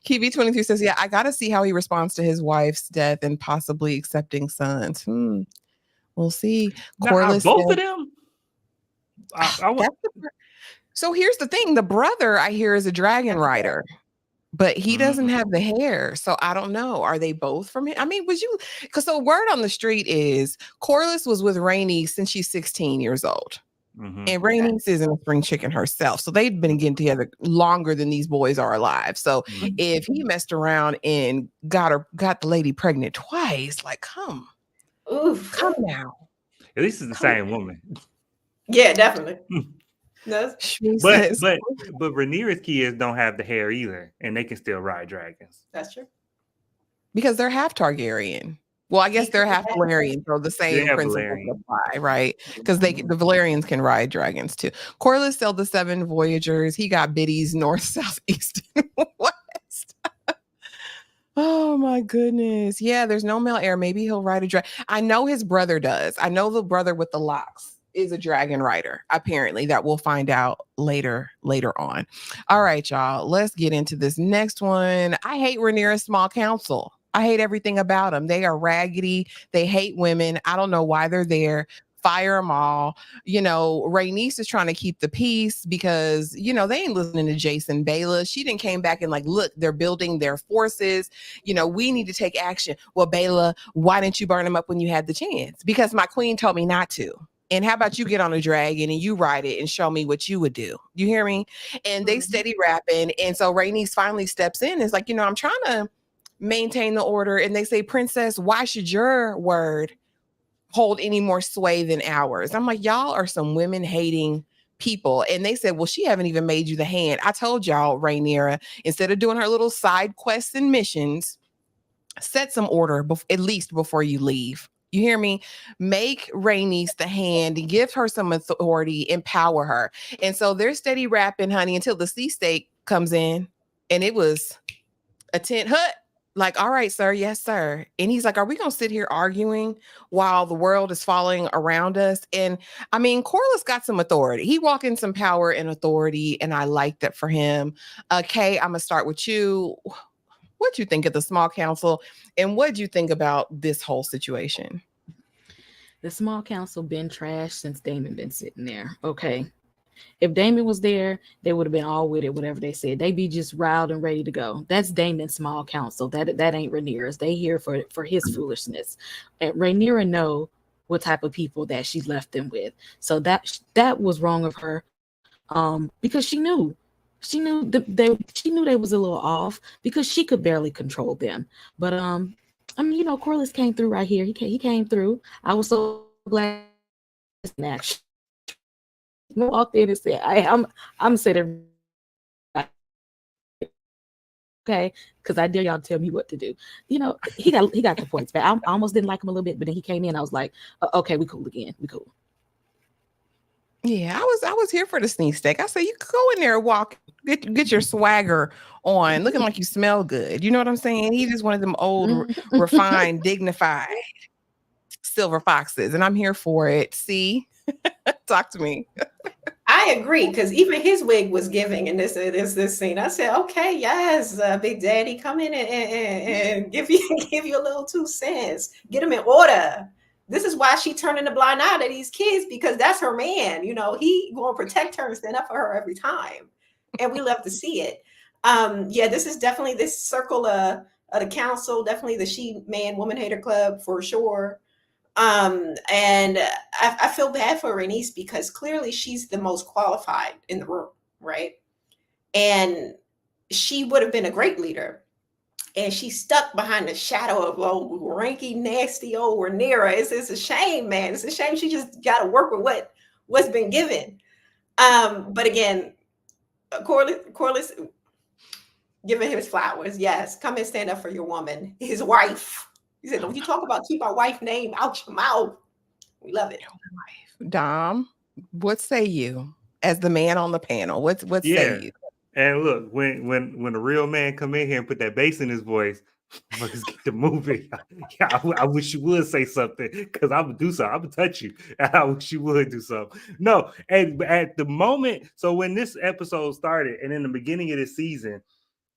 Kiwi 23 says, "Yeah, I got to see how he responds to his wife's death and possibly accepting sons." We'll see. Corlys both of them. So here's the thing: the brother I hear is a dragon rider, but he doesn't have the hair. So I don't know. Are they both from him? I mean, because word on the street is Corlys was with Rhaenys since she's 16 years old. And Rhaenys isn't a spring chicken herself. So they've been getting together longer than these boys are alive. So if he messed around and got the lady pregnant twice, like, come now. At least it's the same woman. Yeah, definitely. But Rhaenyra's kids don't have the hair either, and they can still ride dragons. That's true. Because they're half Targaryen. Well, I guess they're half Valerian, so the same principle apply, right? Because the Valerians can ride dragons too. Corlys sailed the 7 voyagers. He got biddies north, south, east, and west. Oh my goodness. Yeah, there's no male heir. Maybe he'll ride a dragon. I know his brother does. I know the brother with the locks is a dragon rider, apparently. That we'll find out later on. All right, y'all. Let's get into this next one. I hate Rhaenyra's small council. I hate everything about them. They are raggedy. They hate women. I don't know why they're there. Fire them all. Rhaenys is trying to keep the peace because, they ain't listening to Jason Baela. She didn't came back and like, look, they're building their forces. We need to take action. Well, Baela, why didn't you burn them up when you had the chance? Because my queen told me not to. And how about you get on a dragon and you ride it and show me what you would do? You hear me? And they steady rapping. And so Rhaenys finally steps in. It's like, I'm trying to maintain the order. And they say, Princess, why should your word hold any more sway than ours? I'm like, y'all are some women hating people. And they said, well, she haven't even made you the hand. I told y'all, Rhaenyra, instead of doing her little side quests and missions, set some order at least before you leave. You hear me? Make Rhaenys the hand, give her some authority, empower her. And so they're steady rapping, honey, until the sea steak comes in. And it was a tent hut like, all right, sir, yes, sir. And he's like, are we gonna sit here arguing while the world is falling around us? And I mean, Corliss got some authority. He walked in some power and authority, and I liked that for him. Kay, I'm gonna start with you. What'd you think of the small council, and what'd you think about this whole situation? The small council been trashed since Damon been sitting there. Okay. If Damon was there, they would have been all with it, whatever they said. They be just riled and ready to go. That's Damon's small council. That ain't Rhaenyra's. They here for his foolishness. And Rhaenyra know what type of people that she left them with. So that was wrong of her. Because she knew they was a little off because she could barely control them. But I mean, you know, Corliss came through right here. He came through. I was so glad. Walked in and said, I'm sitting okay, because I dare y'all to tell me what to do. You know, he got the points back. I almost didn't like him a little bit, but then he came in. I was like, okay, we cool again. We cool. Yeah, I was here for the sneak steak. I said you could go in there and walk, get your swagger on, looking like you smell good. You know what I'm saying? He just one of them old, refined, dignified silver foxes, and I'm here for it. See, talk to me. I agree, because even his wig was giving in this scene. I said, okay, yes, Big Daddy, come in and give you a little 2 cents. Get him in order. This is why she turning a blind eye to these kids, because that's her man. You know, he going to protect her and stand up for her every time. And we love to see it. Yeah, this is definitely this circle of the council, definitely the She Man Woman Hater Club for sure. And I feel bad for Rhaenys because clearly she's the most qualified in the room, right? And she would have been a great leader. And she's stuck behind the shadow of old ranky, nasty old Rhaenyra. It's a shame, man. It's a shame she just got to work with what's been given. But again, Corliss giving him his flowers. Yes, come and stand up for your woman, his wife. He said, don't you talk about keep our wife name out your mouth. We love it. Dom, what say you as the man on the panel? What say you? And look, when a real man come in here and put that bass in his voice, let's get the movie. Yeah, I wish you would say something because I'm gonna do something. I'm gonna touch you. I wish you would do something. No, and at the moment, so when this episode started and in the beginning of this season,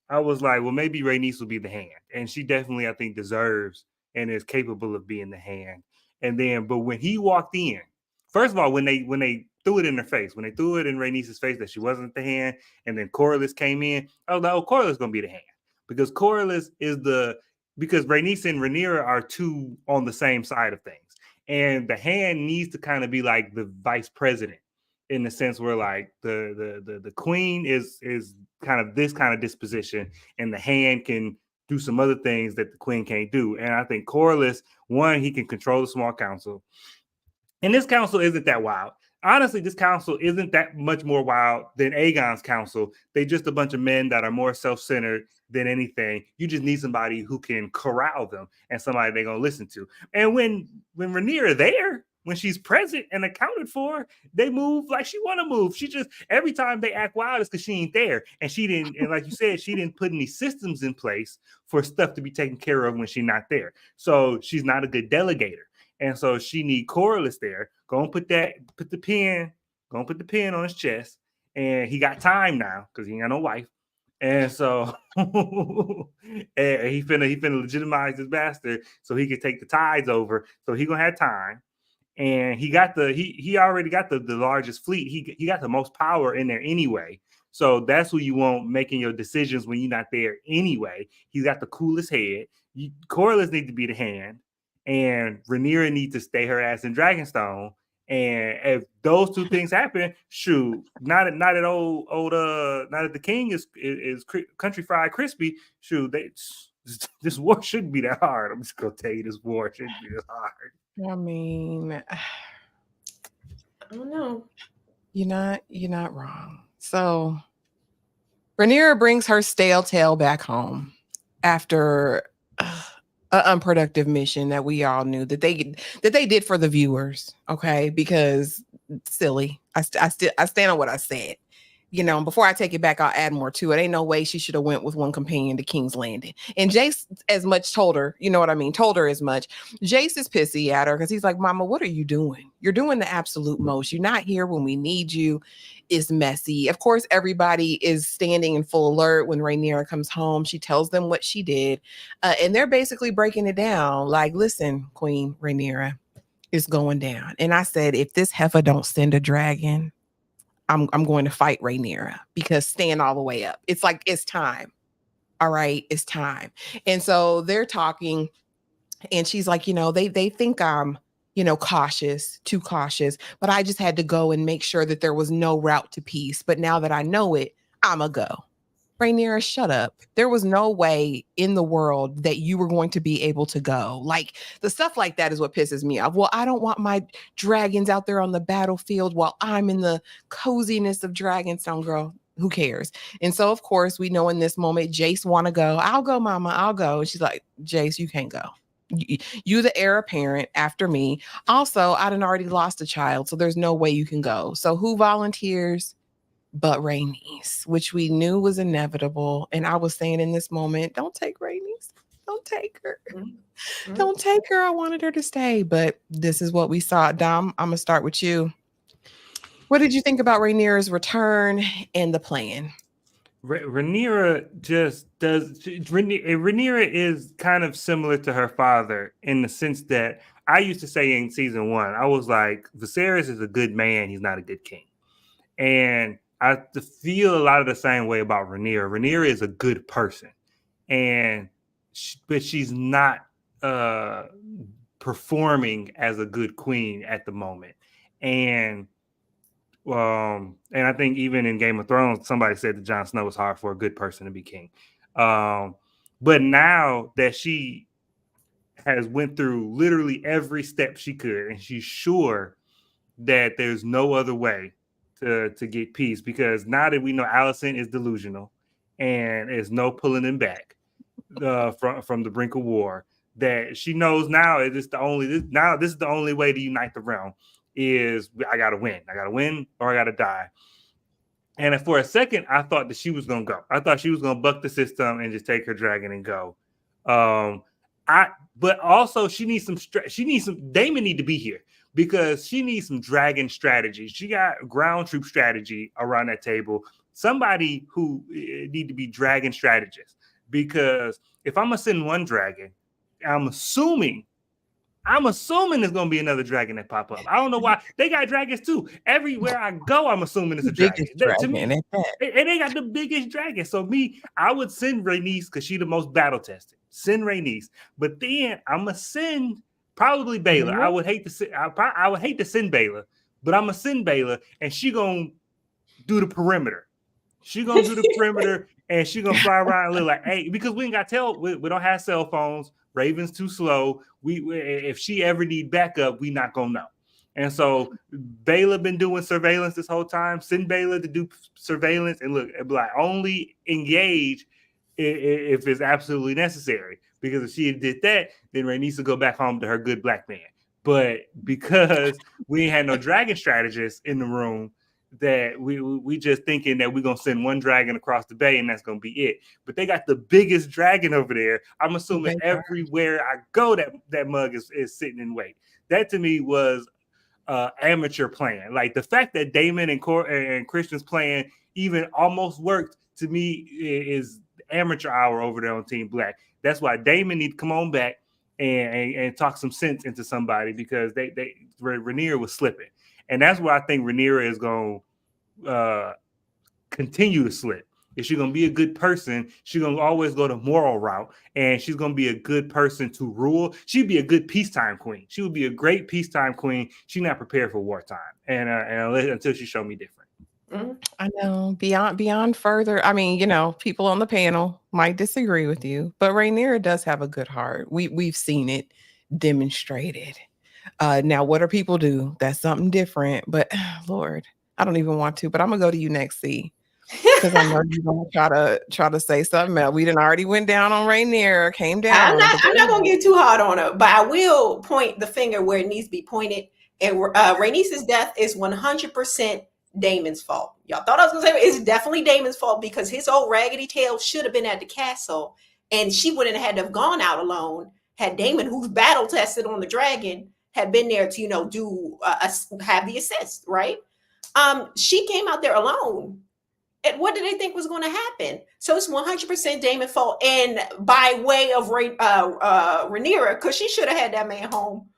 I was like, well, maybe Rhaenys will be the hand, and she definitely, I think, deserves and is capable of being the hand. And then, but when he walked in, first of all, when they threw it in her face, when they threw it in Rhaenys' face that she wasn't the hand, and then Corliss came in, I was like, oh, Corliss is gonna be the hand because Corliss is because Rhaenys and Rhaenyra are two on the same side of things, and the hand needs to kind of be like the vice president in the sense where like the queen is kind of this kind of disposition, and the hand can do some other things that the queen can't do. And I think Corliss, one, he can control the small council, and this council isn't that wild. Honestly, this council isn't that much more wild than Aegon's council. They just a bunch of men that are more self-centered than anything. You just need somebody who can corral them and somebody they're gonna listen to. And when Rhaenyra there, when she's present and accounted for, they move like she want to move. She just every time they act wild, it's because she ain't there, and she didn't. And like you said, she didn't put any systems in place for stuff to be taken care of when she's not there. So she's not a good delegator. And so she need Corliss there. Go and put the pen on his chest. And he got time now because he ain't got no wife. And so and he finna legitimize this bastard so he can take the tides over. So he gonna have time. And he already got the largest fleet. He got the most power in there anyway. So that's who you want making your decisions when you're not there anyway. He's got the coolest head. Corliss need to be the hand. And Rhaenyra needs to stay her ass in Dragonstone. And if those two things happen, shoot, not that the king is country fried crispy. Shoot, this war shouldn't be that hard. I'm just gonna tell you, this war shouldn't be that hard. I mean, I don't know. You're not wrong. So Rhaenyra brings her stale tail back home after an unproductive mission that we all knew that they did for the viewers, okay? Because silly. I stand on what I said. before I take it back, I'll add more to it. Ain't no way she should have went with one companion to King's Landing. And Jace as much told her, you know what I mean? Told her as much. Jace is pissy at her because he's like, Mama, what are you doing? You're doing the absolute most. You're not here when we need you. It's messy. Of course, everybody is standing in full alert when Rhaenyra comes home. She tells them what she did. And they're basically breaking it down. Like, listen, Queen Rhaenyra, it's going down. And I said, if this heifer don't send a dragon, I'm going to fight Rhaenyra, because stand all the way up. It's like, it's time. All right, it's time. And so they're talking, and she's like, they think I'm, cautious, too cautious, but I just had to go and make sure that there was no route to peace. But now that I know it, I'ma go. Rhaenyra, shut up. There was no way in the world that you were going to be able to go. Like, the stuff like that is what pisses me off. Well, I don't want my dragons out there on the battlefield while I'm in the coziness of Dragonstone. Girl, who cares? And so, of course, we know in this moment, Jace want to go. I'll go, Mama, I'll go. And she's like, Jace, you can't go. You the heir apparent after me. Also, I done already lost a child, so there's no way you can go. So who volunteers? But Rhaenys, which we knew was inevitable. And I was saying in this moment, don't take Rhaenys. Don't take her. Don't take her. I wanted her to stay. But this is what we saw. Dom, I'm going to start with you. What did you think about Rhaenyra's return and the plan? Rhaenyra just does. Rhaenyra is kind of similar to her father in the sense that I used to say in season 1, I was like, Viserys is a good man. He's not a good king. And I feel a lot of the same way about Rhaenyra. Rhaenyra is a good person, but she's not performing as a good queen at the moment. And I think even in Game of Thrones, somebody said that Jon Snow was hard for a good person to be king. But now that she has went through literally every step she could, and she's sure that there's no other way to get peace, because now that we know Alicent is delusional and there's no pulling him back from the brink of war, that she knows now this is the only way to unite the realm is I gotta win or I gotta die. And for a second, I thought that she was gonna go. I thought she was gonna buck the system and just take her dragon and go. But also she needs some. Daemon need to be here, because she needs some dragon strategy. She got ground troop strategy around that table. Somebody who need to be dragon strategist, because if I'm gonna send one dragon, I'm assuming there's gonna be another dragon that pop up. I don't know why. They got dragons too. Everywhere I go, I'm assuming it's a dragon. To me, and they got the biggest dragon. So I would send Rhaenys because she's the most battle tested. Send Rhaenys, but then I'm gonna send probably Baela. I would hate to send Baela, but I'm gonna send Baela, and she gonna do the perimeter. She gonna do the perimeter, and she gonna fly around and look like, hey, because we ain't got we don't have cell phones. Raven's too slow. If she ever need backup, we not gonna know. And so Baela been doing surveillance this whole time. Send Baela to do surveillance, and look, like only engage if it's absolutely necessary. Because if she did that, then Rhaenys will go back home to her good black man. But because we ain't had no dragon strategists in the room, that we just thinking that we're gonna send one dragon across the bay and that's gonna be it. But they got the biggest dragon over there. I'm assuming everywhere I go that mug is sitting in wait. That to me was amateur plan. Like the fact that Daemon and Christian's plan even almost worked, to me is amateur hour over there on Team Black. That's why Daemon need to come on back and talk some sense into somebody, because Rhaenyra was slipping. And that's where I think Rhaenyra is going to continue to slip. If she's going to be a good person, she's going to always go the moral route, and she's going to be a good person to rule. She'd be a good peacetime queen. She would be a great peacetime queen. She's not prepared for wartime, and until she showed me different. I know. Beyond further, I mean, people on the panel might disagree with you, but Rhaenyra does have a good heart. We've seen it demonstrated. Now, what do people do? That's something different. But Lord, I don't even want to. But I'm gonna go to you next, C, because I know you're gonna try to say something else. We done already went down on Rhaenyra, came down. I'm not gonna get too hard on her, but I will point the finger where it needs to be pointed. And Rhaenys' death is 100% Damon's fault. Y'all thought I was gonna say it's definitely Damon's fault because his old raggedy tail should have been at the castle, and she wouldn't have had to have gone out alone had Damon, who's battle tested on the dragon, had been there to do have the assist, right? She came out there alone. And what did they think was going to happen? So it's 100% Damon's fault, and by way of Rhaenyra, because she should have had that man home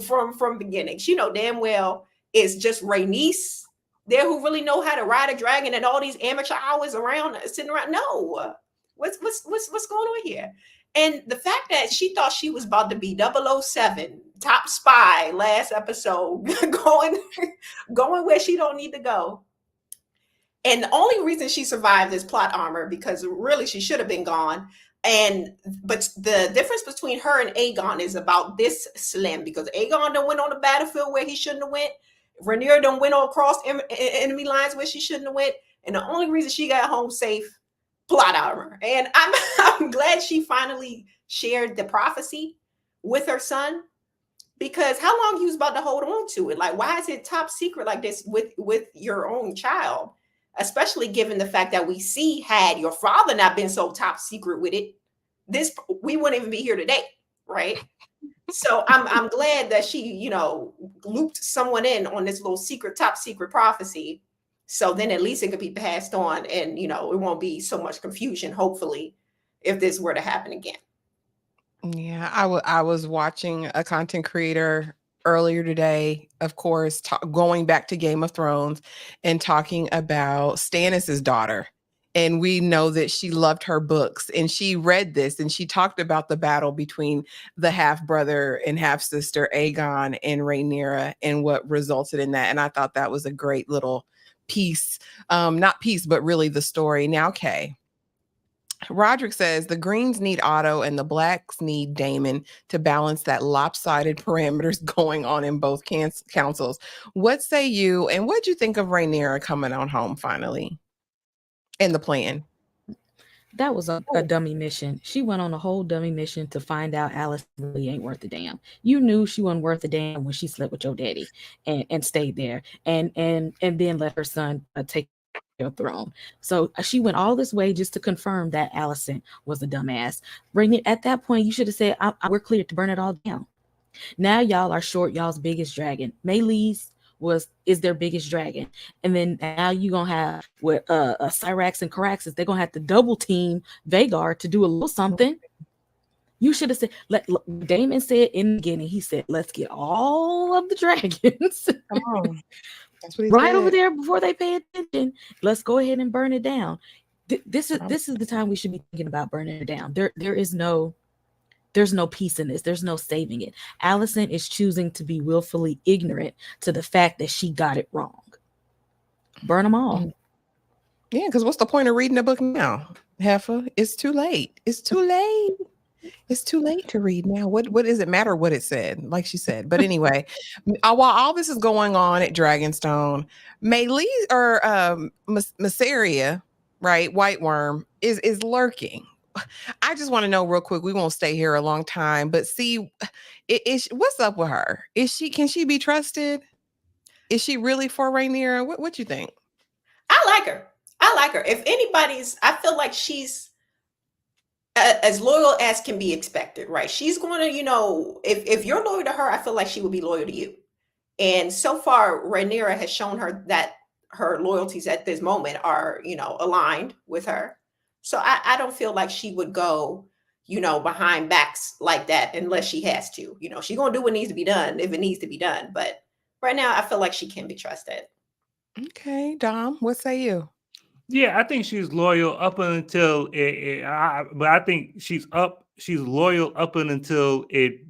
from beginning. She know damn well it's just Rhaenys there who really know how to ride a dragon, and all these amateur hours around sitting around. No, what's going on here? And the fact that she thought she was about to be 007 top spy last episode, going where she don't need to go. And the only reason she survived is plot armor, because really she should have been gone. But the difference between her and Aegon is about this slim, because Aegon done went on the battlefield where he shouldn't have went. Rhaenyra done went across enemy lines where she shouldn't have went. And the only reason she got home safe, plot armor. And I'm glad she finally shared the prophecy with her son, because how long he was about to hold on to it? Like, why is it top secret like this with your own child? Especially given the fact that we see, had your father not been so top secret with it, we wouldn't even be here today, right? So I'm glad that she, looped someone in on this little top secret prophecy. So then at least it could be passed on, and it won't be so much confusion, hopefully, if this were to happen again. Yeah, I was watching a content creator earlier today, of course, going back to Game of Thrones and talking about Stannis' daughter. And we know that she loved her books, and she read this, and she talked about the battle between the half brother and half sister Aegon and Rhaenyra and what resulted in that. And I thought that was a great little piece, not piece, but really the story. Now, Kay, Roderick says the Greens need Otto and the Blacks need Daemon to balance that lopsided parameters going on in both councils. What say you? And what do you think of Rhaenyra coming on home finally? And the plan? That was a dummy mission. She went on a whole dummy mission to find out Alice really ain't worth a damn. You knew she wasn't worth a damn when she slept with your daddy and stayed there and then let her son take your throne. So she went all this way just to confirm that Alicent was a dumbass. At that point, you should have said, we're clear to burn it all down. Now y'all are short y'all's biggest dragon. Melee's is their biggest dragon, and then now you're gonna have with Syrax and Caraxes, they're gonna have to double team Vhagar to do a little something. You should have said, Daemon said in the beginning, he said, let's get all of the dragons. Come on. That's what he right said. over there before they pay attention. Let's go ahead and burn it down. This is the time we should be thinking about burning it down. There's no peace in this. There's no saving it. Alicent is choosing to be willfully ignorant to the fact that she got it wrong. Burn them all. Yeah, because what's the point of reading the book now, Heifer? It's too late. It's too late. It's too late to read now. What does it matter what it said? Like she said. But anyway, while all this is going on at Dragonstone, Melee or Mysaria, right? White Worm is lurking. I just want to know real quick. We won't stay here a long time, but see, what's up with her? Can she be trusted? Is she really for Rhaenyra? What you think? I like her. If I feel like she's as loyal as can be expected, right? She's going to, if you're loyal to her, I feel like she would be loyal to you. And so far, Rhaenyra has shown her that her loyalties at this moment are, aligned with her. So I don't feel like she would go, behind backs like that unless she has to. She's going to do what needs to be done if it needs to be done. But right now, I feel like she can be trusted. Okay, Dom, what say you? Yeah, I think she's loyal up until but I think she's loyal up until it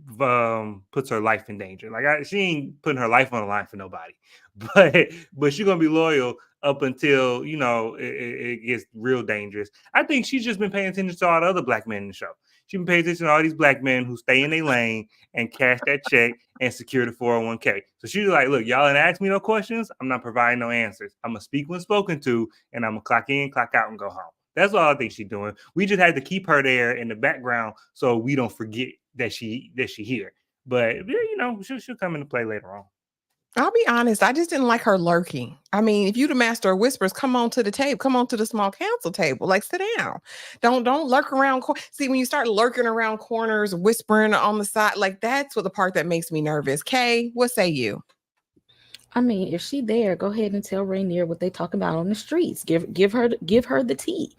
puts her life in danger. Like she ain't putting her life on the line for nobody, but she's gonna be loyal up until it gets real dangerous. I think she's just been paying attention to all the other black men in the show. She's been paying attention to all these black men who stay in their lane and cash that check and secure the 401k. So she's like, look, y'all didn't ask me no questions. I'm not providing no answers. I'm going to speak when spoken to, and I'm going to clock in, clock out, and go home. That's all I think she's doing. We just had to keep her there in the background so we don't forget that she here. But, she'll come into play later on. I'll be honest, I just didn't like her lurking. I mean, if you the master of whispers, come on to the table, come on to the small council table, like sit down. Don't lurk around. See, when you start lurking around corners, whispering on the side, like that's what the part that makes me nervous. Kay, what say you? I mean, if she there, go ahead and tell Rainier what they talking about on the streets. Give her the tea.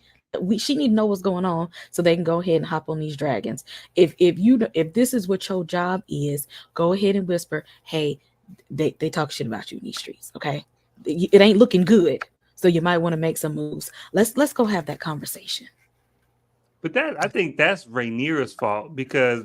She need to know what's going on so they can go ahead and hop on these dragons. If this is what your job is, go ahead and whisper, hey, they talk shit about you in these streets. Okay, it ain't looking good, so you might want to make some moves. Let's go have that conversation. But I think that's Rhaenyra's fault because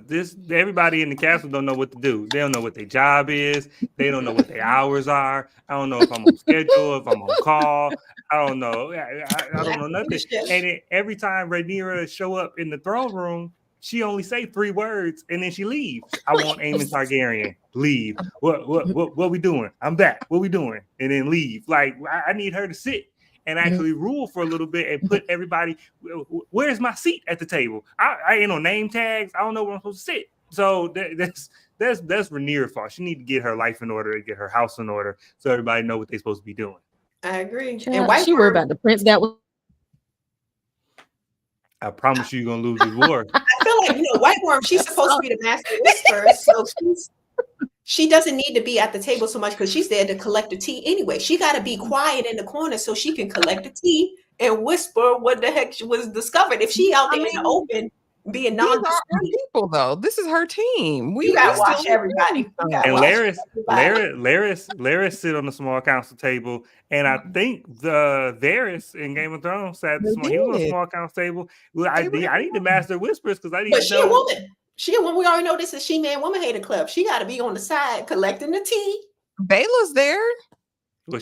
everybody in the castle don't know what to do. They don't know what their job is. They don't know what their hours are. I don't know if I'm on schedule, if I'm on call. I don't know. I don't know nothing. And every time Rhaenyra show up in the throne room, she only say 3 words and then she leaves. I want Aemon Targaryen. Leave. What we doing? I'm back. What we doing? And then leave. Like I need her to sit and actually rule for a little bit and put everybody, where's my seat at the table? I ain't on name tags. I don't know where I'm supposed to sit. So that's Rhaenyra's fault. She need to get her life in order and get her house in order so everybody know what they're supposed to be doing. I agree. And why she worried about the prince that was? I promise you're going to lose this war. I feel like, White Worm, she's supposed to be the master whisperer, so she doesn't need to be at the table so much because she's there to collect the tea anyway. She got to be quiet in the corner so she can collect the tea and whisper what the heck was discovered. If she out there in the open being non-discreet, people though, this is her team. You gotta watch everybody. And Larys sit on the small council table, and I think the Varys in Game of Thrones sat he was on the small council table. Well, I need to master whispers because I need. But she a woman. She a woman. We already know this is She-Man Woman Hater Club. She got to be on the side collecting the tea. Bayla's there. Well,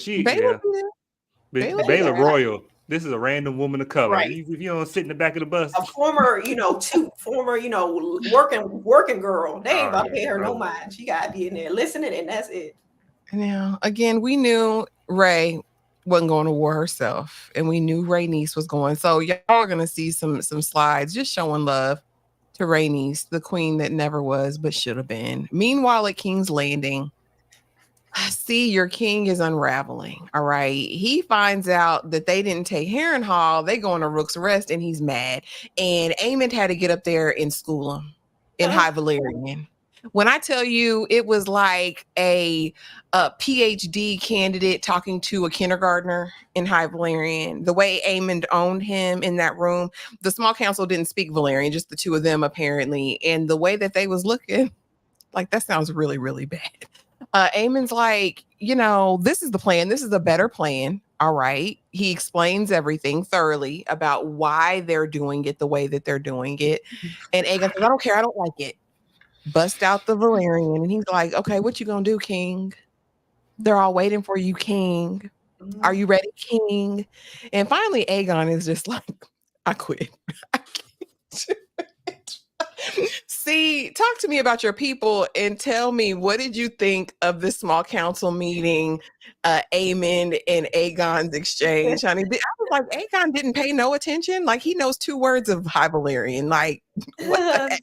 Bayla Royal. This is a random woman of color. Right. If you don't sit in the back of the bus, a former, working girl. They ain't about to pay her no mind. She got to be in there listening, and that's it. Now, again, we knew Ray wasn't going to war herself, and we knew Rhaenys was going. So y'all are gonna see some slides just showing love to Rhaenys, the queen that never was but should have been. Meanwhile, at King's Landing, see, your king is unraveling. All right. He finds out that they didn't take Harrenhal. They go on a Rook's Rest and he's mad. And Aemond had to get up there and school him in High Valyrian. When I tell you it was like a PhD candidate talking to a kindergartner in High Valyrian, the way Aemond owned him in that room, the small council didn't speak Valyrian, just the two of them apparently. And the way that they was looking, like that sounds really, really bad. Aemon's like, this is the plan. This is a better plan. All right. He explains everything thoroughly about why they're doing it the way that they're doing it. And Aegon says, I don't care. I don't like it. Bust out the Valyrian. And he's like, okay, what you gonna do, King? They're all waiting for you, King. Are you ready, King? And finally, Aegon is just like, I quit. I can't. See, talk to me about your people and tell me, what did you think of this small council meeting, Aemond and Aegon's exchange, honey? I was like, Aegon didn't pay no attention. Like, he knows 2 words of High Valyrian. Like, what the heck?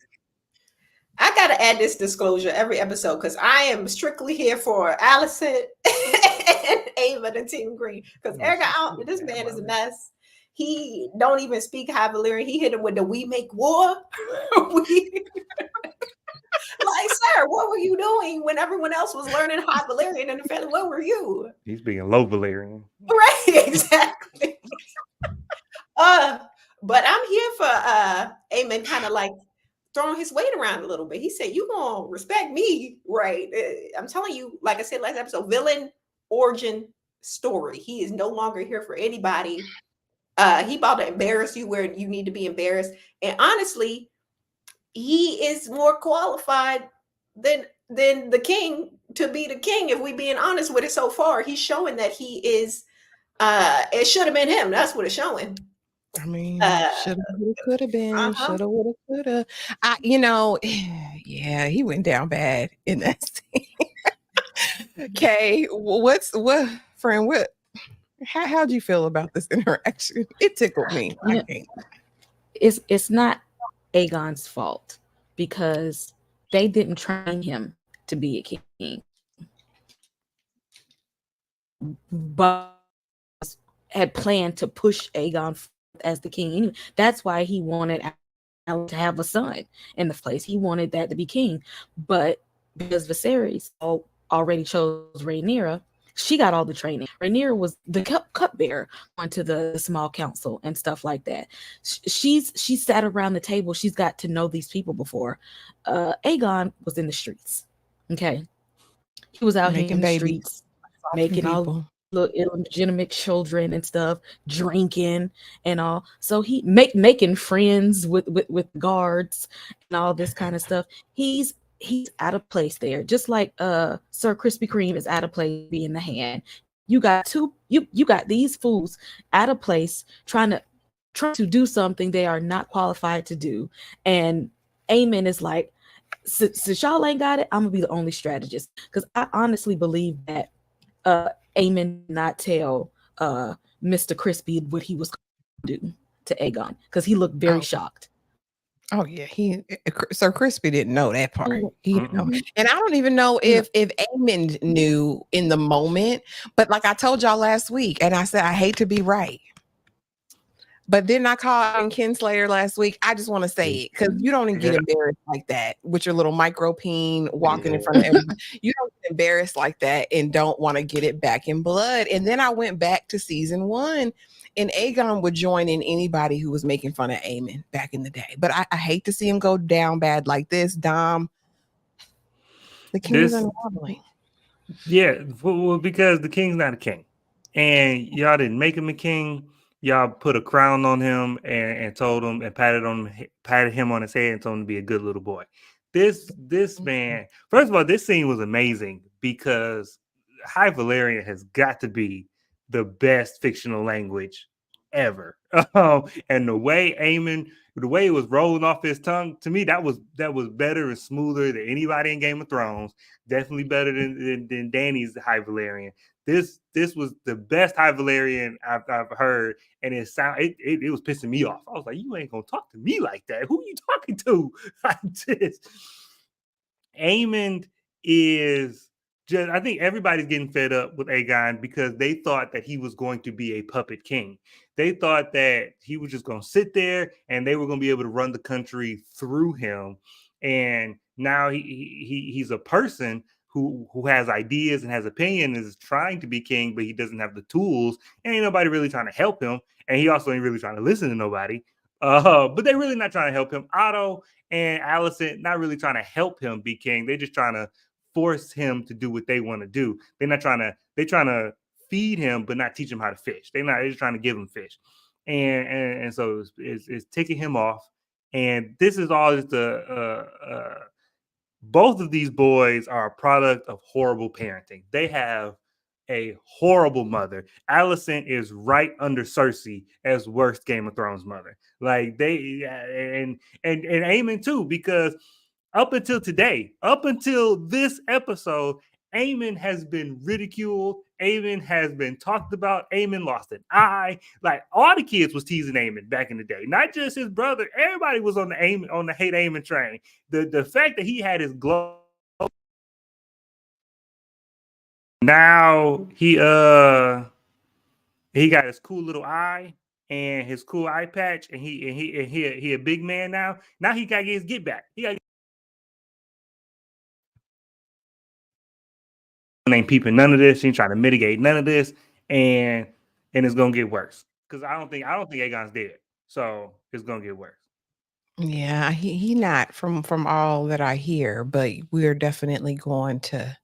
I got to add this disclosure every episode because I am strictly here for Alicent and Aemond and Team Green. Because Aegon, this man is a mess. He don't even speak High Valyrian. He hit him with the "we make war." Like, sir, what were you doing when everyone else was learning High Valyrian in the family? Where were you? He's being low Valyrian. Right, exactly. But I'm here for Aemond kind of like throwing his weight around a little bit. He said, you gonna respect me, right? I'm telling you, like I said last episode, villain origin story. He is no longer here for anybody. He about to embarrass you where you need to be embarrassed. And honestly, he is more qualified than the king to be the king. If we being honest with it so far, he's showing that he is, it should have been him. That's what it's showing. I mean, shoulda, woulda, coulda been, shoulda, woulda, coulda. Yeah, he went down bad in that scene. Okay, how'd you feel about this interaction? It tickled me. It's not Aegon's fault because they didn't train him to be a king. but had planned to push Aegon as the king. Anyway, that's why he wanted Alan to have a son in the place. He wanted that to be king, but because Viserys already chose Rhaenyra, she got all the training. Rhaenyra was the cupbearer onto the small council and stuff like that. She sat around the table. She's got to know these people before. Aegon was in the streets. Okay, he was out here in the streets, making all little illegitimate children and stuff, drinking and all. So he making friends with guards and all this kind of stuff. He's out of place there, just like Sir Krispy Kreme is out of place being the hand. You got you got these fools out of place trying to do something they are not qualified to do. And Aemon is like, since y'all ain't got it, I'm gonna be the only strategist. Because I honestly believe that Aemon did not tell Mr. Crispy what he was going to do to Aegon, because he looked very shocked. Oh yeah, Sir Crispy didn't know that part. He didn't know. And I don't even know if Aemon knew in the moment. But like I told y'all last week, and I said I hate to be right, but didn't I call him Kinslayer last week? I just want to say it, because you don't get embarrassed like that with your little micro peen walking in front of everybody. You don't get embarrassed like that and don't want to get it back in blood. And then I went back to season 1, and Aegon would join in anybody who was making fun of Aemon back in the day. But I hate to see him go down bad like this. Dom, the king is unraveling. Yeah, well, because the king's not a king, and y'all didn't make him a king. Y'all put a crown on him and told him and patted him on his head and told him to be a good little boy. This man, first of all, this scene was amazing because High Valyrian has got to be the best fictional language ever. And the way it was rolling off his tongue, to me, that was better and smoother than anybody in Game of Thrones. Definitely better than Dany's High Valyrian. This was the best High Valyrian I've heard, and it was pissing me off. I was like, you ain't gonna talk to me like that. Who are you talking to like this? Aemon is just, I think everybody's getting fed up with Aegon because they thought that he was going to be a puppet king. They thought that he was just going to sit there and they were going to be able to run the country through him. And now he's a person who has ideas and has opinion and is trying to be king, but he doesn't have the tools, and ain't nobody really trying to help him. And he also ain't really trying to listen to nobody. But they're really not trying to help him. Otto and Alicent not really trying to help him be king. They're just trying to force him to do what they want to do. They're trying to feed him, but not teach him how to fish. They're just trying to give him fish. And so it's ticking him off. And this is all just both of these boys are a product of horrible parenting. They have a horrible mother. Alicent is right under Cersei as worst Game of Thrones mother. Like and Aemon too, because up until today, up until this episode, Aemon has been ridiculed. Aemon has been talked about. Aemon lost an eye. Like, all the kids was teasing Aemon back in the day. Not just his brother. Everybody was on the hate Aemon train. The fact that he had his glow. Now he got his cool little eye and his cool eye patch, and he a big man now. Now he gotta get his get back. He got ain't peeping none of this. He ain't trying to mitigate none of this, and it's gonna get worse. Because I don't think Aegon's dead, so it's gonna get worse. Yeah, he not from all that I hear, but we're definitely going to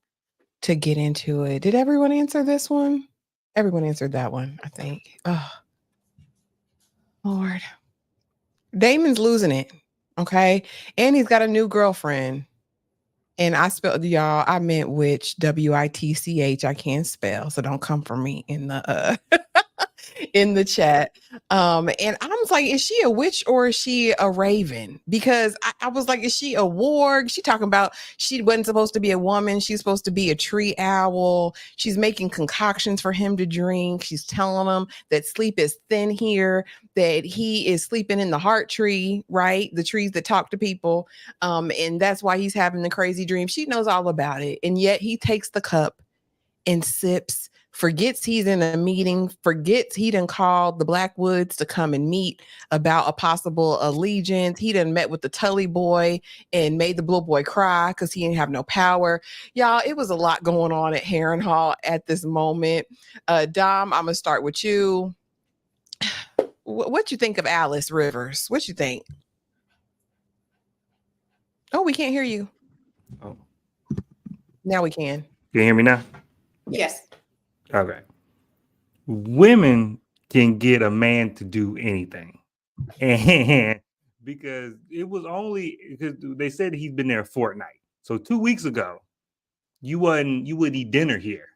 get into it. Did everyone answer this one? Everyone answered that one, I think. Oh, Lord. Damon's losing it, okay? And he's got a new girlfriend. And I spelled, y'all, I meant witch, WITCH. I can't spell, so don't come for me in the in the chat. And I was like, is she a witch or is she a raven? Because I was like, is she a warg? She talking about she wasn't supposed to be a woman. She's supposed to be a tree owl. She's making concoctions for him to drink. She's telling him that sleep is thin here, that he is sleeping in the heart tree, right? The trees that talk to people. And that's why he's having the crazy dream. She knows all about it. And yet he takes the cup and sips forgets he's in a meeting, forgets he done called the Blackwoods to come and meet about a possible allegiance. He done met with the Tully boy and made the Blue boy cry because he didn't have no power. Y'all, it was a lot going on at Harrenhal at this moment. Dom, I'm gonna start with you. What you think of Alice Rivers? What you think? Oh, we can't hear you. Oh. Now we can. You hear me now? Yes. Okay. Women can get a man to do anything. And because it was only because they said he's been there a fortnight. So 2 weeks ago, you would eat dinner here.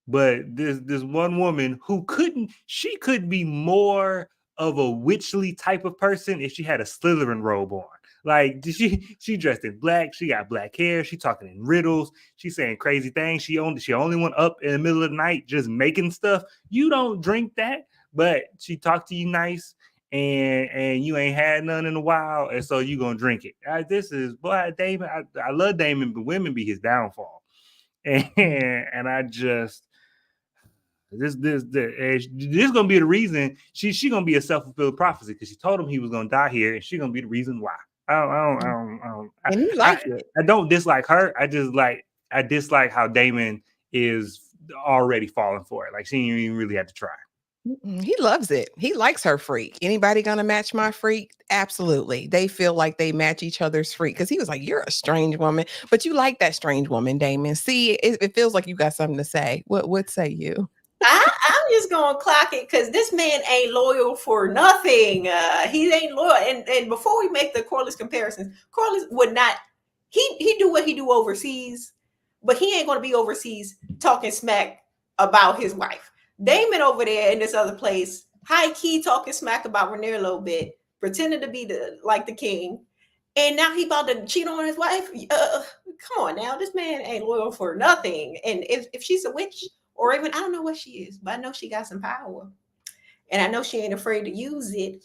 But this one woman who couldn't be more of a witchly type of person if she had a Slytherin robe on. Like she dressed in black, she got black hair, she talking in riddles, she's saying crazy things. She only went up in the middle of the night just making stuff. You don't drink that, but she talked to you nice, and you ain't had none in a while, and so you gonna drink it. This is Damon. I love Damon, but women be his downfall, and I just. This gonna be the reason she gonna be a self-fulfilled prophecy because she told him he was gonna die here, and she gonna be the reason why. And you like it. I don't dislike her. I dislike how Damon is already falling for it. Like she didn't even really have to try. He loves it. He likes her freak. Anybody gonna match my freak? Absolutely. They feel like they match each other's freak because he was like, "You're a strange woman," but you like that strange woman, Damon. See, it feels like you got something to say. What say you? I'm just gonna clock it because this man ain't loyal for nothing. He ain't loyal. And before we make the Corliss comparisons, Corliss would not. He do what he do overseas, but he ain't gonna be overseas talking smack about his wife. Damon over there in this other place, high key talking smack about Rhaenyra a little bit, pretending to be the king, and now he about to cheat on his wife. Come on now, this man ain't loyal for nothing. And if she's a witch. Or even, I don't know what she is, but I know she got some power. And I know she ain't afraid to use it.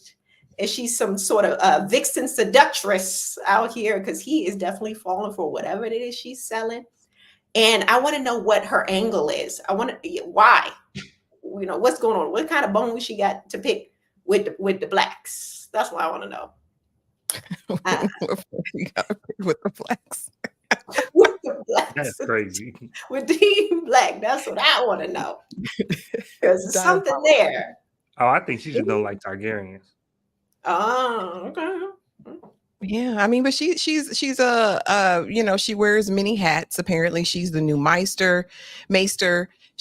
And she's some sort of vixen seductress out here because he is definitely falling for whatever it is she's selling. And I want to know what her angle is. I want to, why? You know, what's going on? What kind of bone she got to pick with the blacks? That's what I want to know. With the blacks. With the blacks. That's crazy. With Team Black. That's what I want to know. Because there's something there. Oh, I think she just don't like Targaryens. Oh, okay. Yeah, I mean, but she's a she wears many hats. Apparently, she's the new Maester.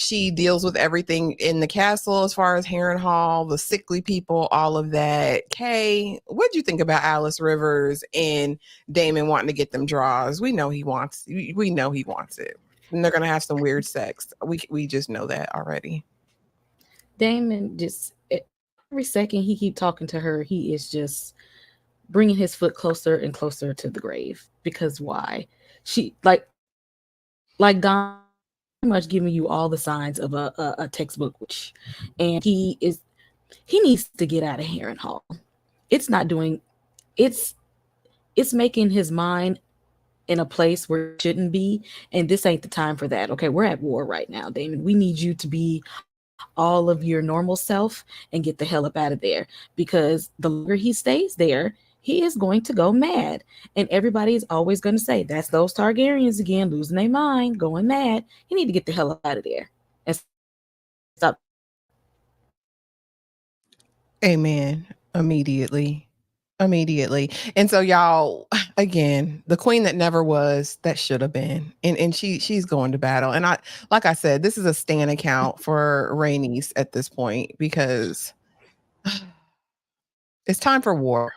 She deals with everything in the castle as far as Harrenhal, the sickly people, all of that. Kay, what do you think about Alice Rivers and Damon wanting to get them draws? We know he wants it. And they're gonna have some weird sex. We just know that already. Damon just every second he keep talking to her, he is just bringing his foot closer and closer to the grave. Because why? She like Don much giving you all the signs of a textbook witch, and he needs to get out of Harrenhal. It's not doing it's making his mind in a place where it shouldn't be, and this ain't the time for that. Okay, we're at war right now, Damon. We need you to be all of your normal self and get the hell up out of there, because the longer he stays there, he is going to go mad. And everybody is always going to say, that's those Targaryens again, losing their mind, going mad. You need to get the hell up out of there and stop. Amen. Immediately. And so y'all, again, the queen that never was, that should have been. And she's going to battle. And like I said, this is a stan account for Rhaenys at this point because it's time for war.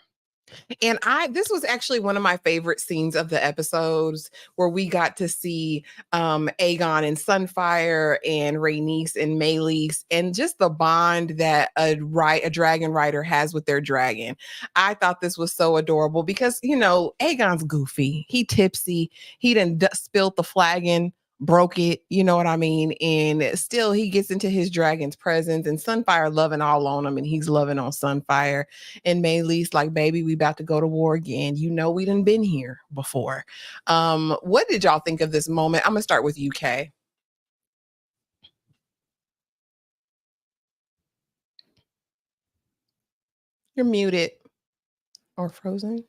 And this was actually one of my favorite scenes of the episodes where we got to see Aegon and Sunfire and Rhaenys and Meleys and just the bond that a dragon rider has with their dragon. I thought this was so adorable because, Aegon's goofy. He tipsy. He done spilled the flagon, broke it, you know what I mean? And still he gets into his dragon's presence, and Sunfire loving all on him, and he's loving on Sunfire. And Meleys like, baby, we about to go to war again. We done been here before. What did y'all think of this moment? I'm gonna start with UK. You're muted or frozen.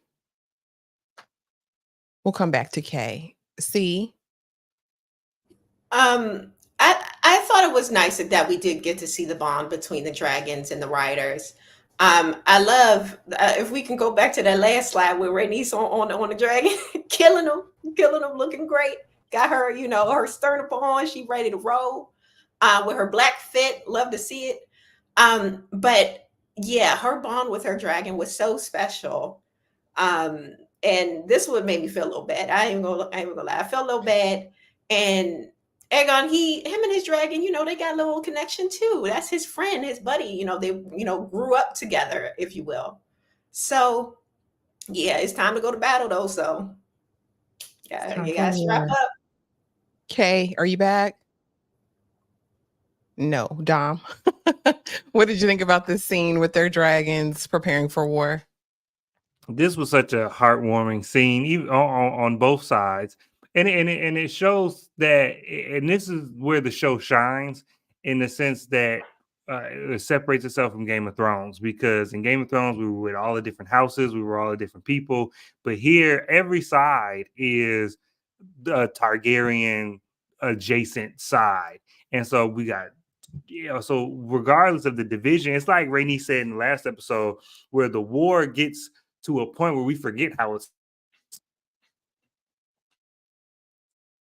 We'll come back to Kay. C. I thought it was nice that we did get to see the bond between the dragons and the riders. I love if we can go back to that last slide where Rhaenys on the dragon, killing them, looking great. Got her, her sternum on. She ready to roll. With her black fit, love to see it. But yeah, her bond with her dragon was so special. And this would make me feel a little bad. I ain't gonna lie. I felt a little bad. And Aegon, him and his dragon, they got a little connection too. That's his friend, his buddy. They, grew up together, if you will. So yeah, it's time to go to battle though. So yeah, you gotta strap up. Kay, are you back? No, Dom. What did you think about this scene with their dragons preparing for war? This was such a heartwarming scene, even on both sides, and it shows that, and this is where the show shines in the sense that it separates itself from Game of Thrones, because in Game of Thrones we were with all the different houses, we were all the different people, but here every side is the Targaryen adjacent side, and so we got. So regardless of the division, it's like Rhaenys said in the last episode, where the war gets to a point where we forget how it's.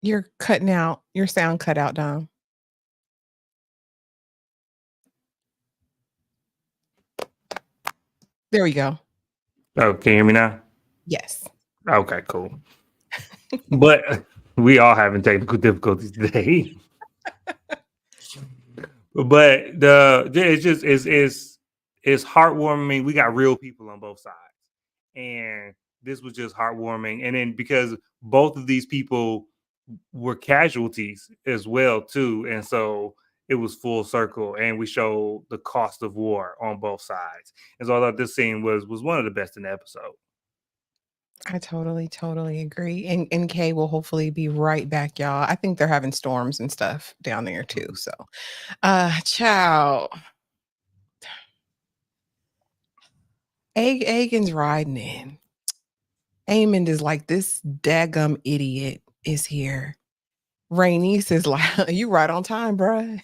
You're cutting out. Your sound cut out, Dom. There we go. Oh, can you hear me now? Yes. Okay, cool. But we all having technical difficulties today. But it's heartwarming. We got real people on both sides, and this was just heartwarming. And then because both of these people were casualties as well too, and so it was full circle, and we showed the cost of war on both sides. And so I thought this scene was one of the best in the episode. I totally agree. And Kay will hopefully be right back, y'all. I think they're having storms and stuff down there too. So ciao. Aegon's riding in. Aemond is like, this daggum idiot is here. Rhaenys is like, you right on time, bruh.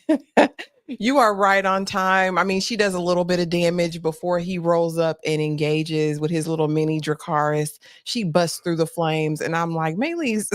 You are right on time. I mean, she does a little bit of damage before he rolls up and engages with his little mini Dracarys. She busts through the flames, and I'm like, Meleys,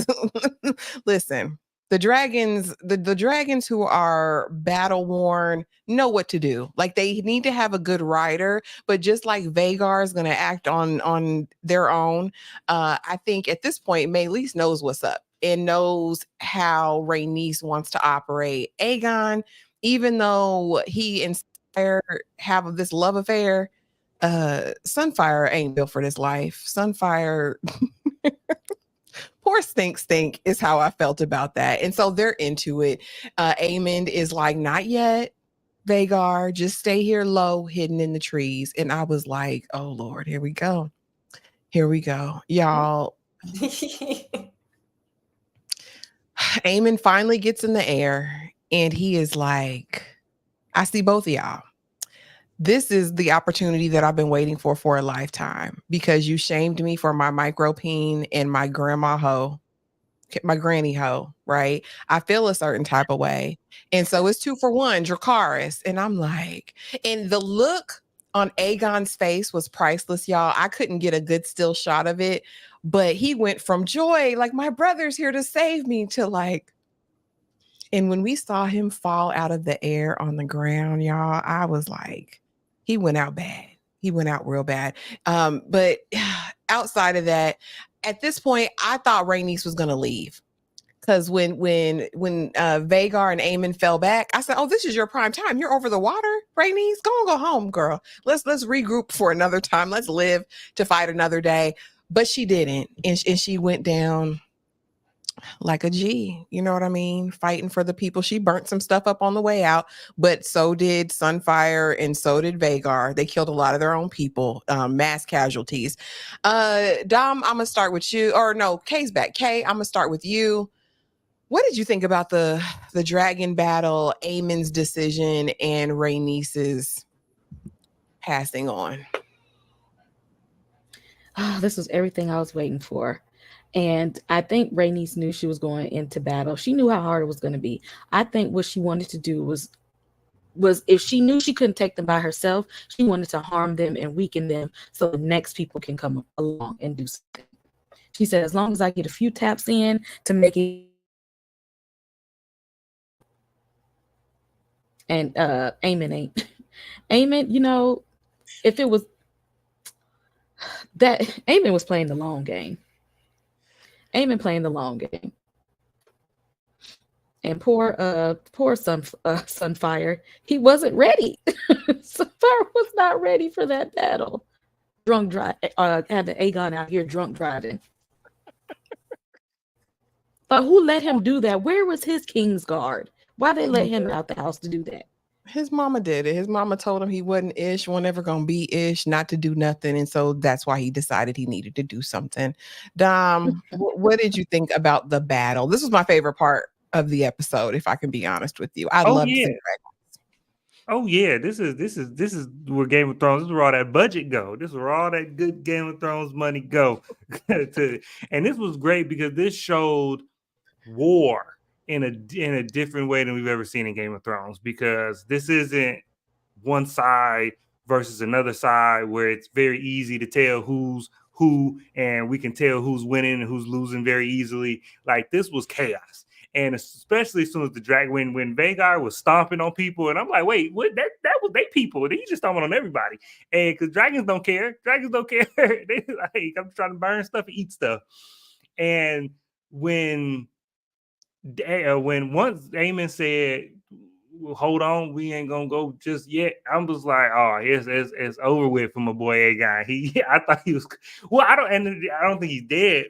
listen, the dragons, the dragons who are battle worn know what to do. Like, they need to have a good rider, but just like Vhagar is going to act on their own, I think at this point, Meleys knows what's up and knows how Rhaenys wants to operate. Aegon, even though he and Sunfire have this love affair, Sunfire ain't built for this life. Sunfire, poor stink is how I felt about that. And so they're into it. Aemond is like, not yet, Vhagar, just stay here low, hidden in the trees. And I was like, oh Lord, here we go. Y'all. Aemond finally gets in the air, and he is like, I see both of y'all. This is the opportunity that I've been waiting for a lifetime, because you shamed me for my micropene and my grandma hoe, my granny hoe, right? I feel a certain type of way. And so it's 2 for 1, Dracarys. And I'm like, and the look on Aegon's face was priceless, y'all. I couldn't get a good still shot of it, but he went from joy, like, my brother's here to save me, to like, and when we saw him fall out of the air on the ground, y'all, I was like, he went out bad. He went out real bad. But outside of that, at this point, I thought Rhaenys was going to leave. Because when Vhagar and Aemond fell back, I said, oh, this is your prime time. You're over the water, Rhaenys. Go home, girl. Let's regroup for another time. Let's live to fight another day. But she didn't. And she went down like a G, you know what I mean? Fighting for the people. She burnt some stuff up on the way out, but so did Sunfire and so did Vhagar. They killed a lot of their own people, mass casualties. Dom, I'm gonna start with you. Or no, Kay's back. Kay, I'm gonna start with you. What did you think about the dragon battle, Aemond's decision, and Rhaenys's passing on? this was everything I was waiting for. And I think Rhaenys knew she was going into battle. She knew how hard it was going to be. I think what she wanted to do was if she knew she couldn't take them by herself, she wanted to harm them and weaken them so the next people can come along and do something. She said, as long as I get a few taps in to make it. And Aemon ain't. Aemon, if it was that, Aemon was playing the long game. Aemon playing the long game. And poor Sunfire, he wasn't ready. Sunfire was not ready for that battle. Drunk drive, having Aegon out here drunk driving. But who let him do that? Where was his King's Guard? Why they let him out the house to do that? His mama did it. His mama told him he wasn't ish, wasn't ever gonna be ish, not to do nothing, and so that's why he decided he needed to do something. Dom, what did you think about the battle? This was my favorite part of the episode, if I can be honest with you. I loved it. Oh yeah, this is where Game of Thrones. This is where all that budget go. This is where all that good Game of Thrones money go. And this was great because this showed war in a different way than we've ever seen in Game of Thrones. Because this isn't one side versus another side where it's very easy to tell who's who, and we can tell who's winning and who's losing very easily. Like, this was chaos. And especially as soon as the dragon, when Vhagar was stomping on people, and I'm like, wait, what? That was they people. He just stomping on everybody. And because dragons don't care. Dragons don't care. They like, I'm trying to burn stuff and eat stuff. And when once Aemon said, well, hold on, we ain't gonna go just yet, I'm just like, oh, it's over with for my boy Aegon. I thought he was, well, I don't think he's dead.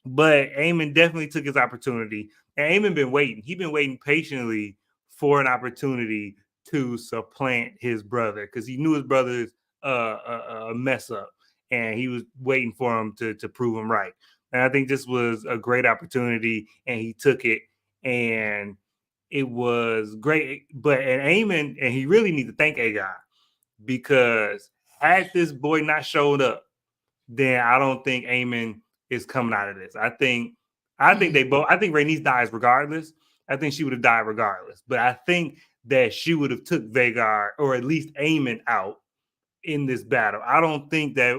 But Aemon definitely took his opportunity. And Aemon been waiting. He's been waiting patiently for an opportunity to supplant his brother because he knew his brother's a mess up. And he was waiting for him to prove him right. And I think this was a great opportunity, and he took it. And it was great. But Aemon, and he really needs to thank Aegon, because had this boy not showed up, then I don't think Aemon is coming out of this. I think they both. I think Rhaenys dies regardless. I think she would have died regardless. But I think that she would have took Vhagar, or at least Aemon, out in this battle. I don't think that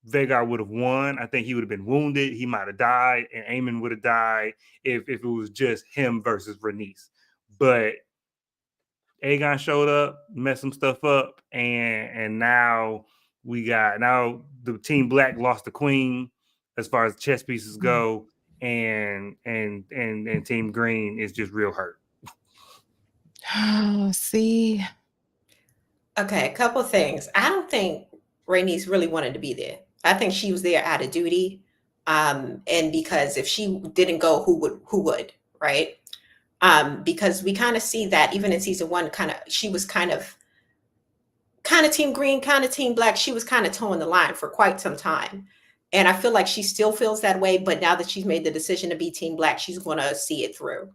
Vhagar would have won. I think he would have been wounded. He might have died, and Aemon would have died if it was just him versus Rhaenys. But Aegon showed up, messed some stuff up, and now the Team Black lost the queen as far as chess pieces go, and Team Green is just real hurt. See, okay, a couple of things. I don't think Rhaenys really wanted to be there. I think she was there out of duty, and because if she didn't go, who would, right? Because we kind of see that even in season 1, she was kind of Team Green, kind of Team Black. She was kind of towing the line for quite some time. And I feel like she still feels that way. But now that she's made the decision to be Team Black, she's going to see it through.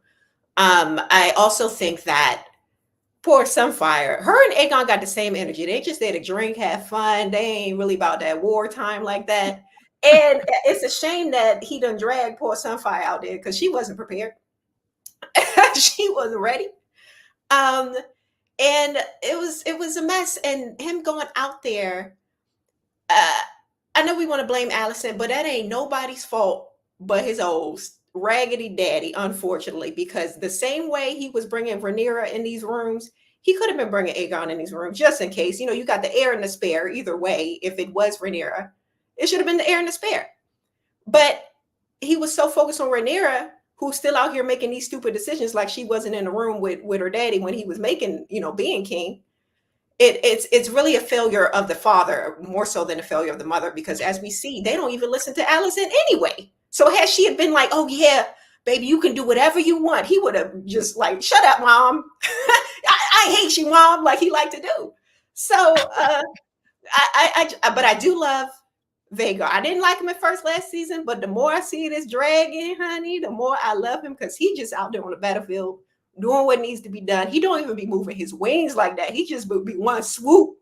I also think that poor Sunfire, her and Aegon got the same energy. They just there to drink, have fun. They ain't really about that wartime like that. And it's a shame that he done dragged poor Sunfire out there because she wasn't prepared. She wasn't ready. And it was a mess. And him going out there, I know we want to blame Alicent, but that ain't nobody's fault but his old raggedy daddy, unfortunately, because the same way he was bringing Rhaenyra in these rooms, he could have been bringing Aegon in these rooms just in case. You got the heir and the spare either way. If it was Rhaenyra, it should have been the heir and the spare. But he was so focused on Rhaenyra, who's still out here making these stupid decisions like she wasn't in the room with her daddy when he was making, being king. It's really a failure of the father more so than a failure of the mother, because as we see, they don't even listen to Alicent anyway. So had she had been like, oh yeah, baby, you can do whatever you want, he would have just like, shut up, mom. I hate you, mom, like he liked to do. So but I do love Vhagar. I didn't like him at first last season, but the more I see this dragon, honey, the more I love him, because he just out there on the battlefield doing what needs to be done. He don't even be moving his wings like that. He just be one swoop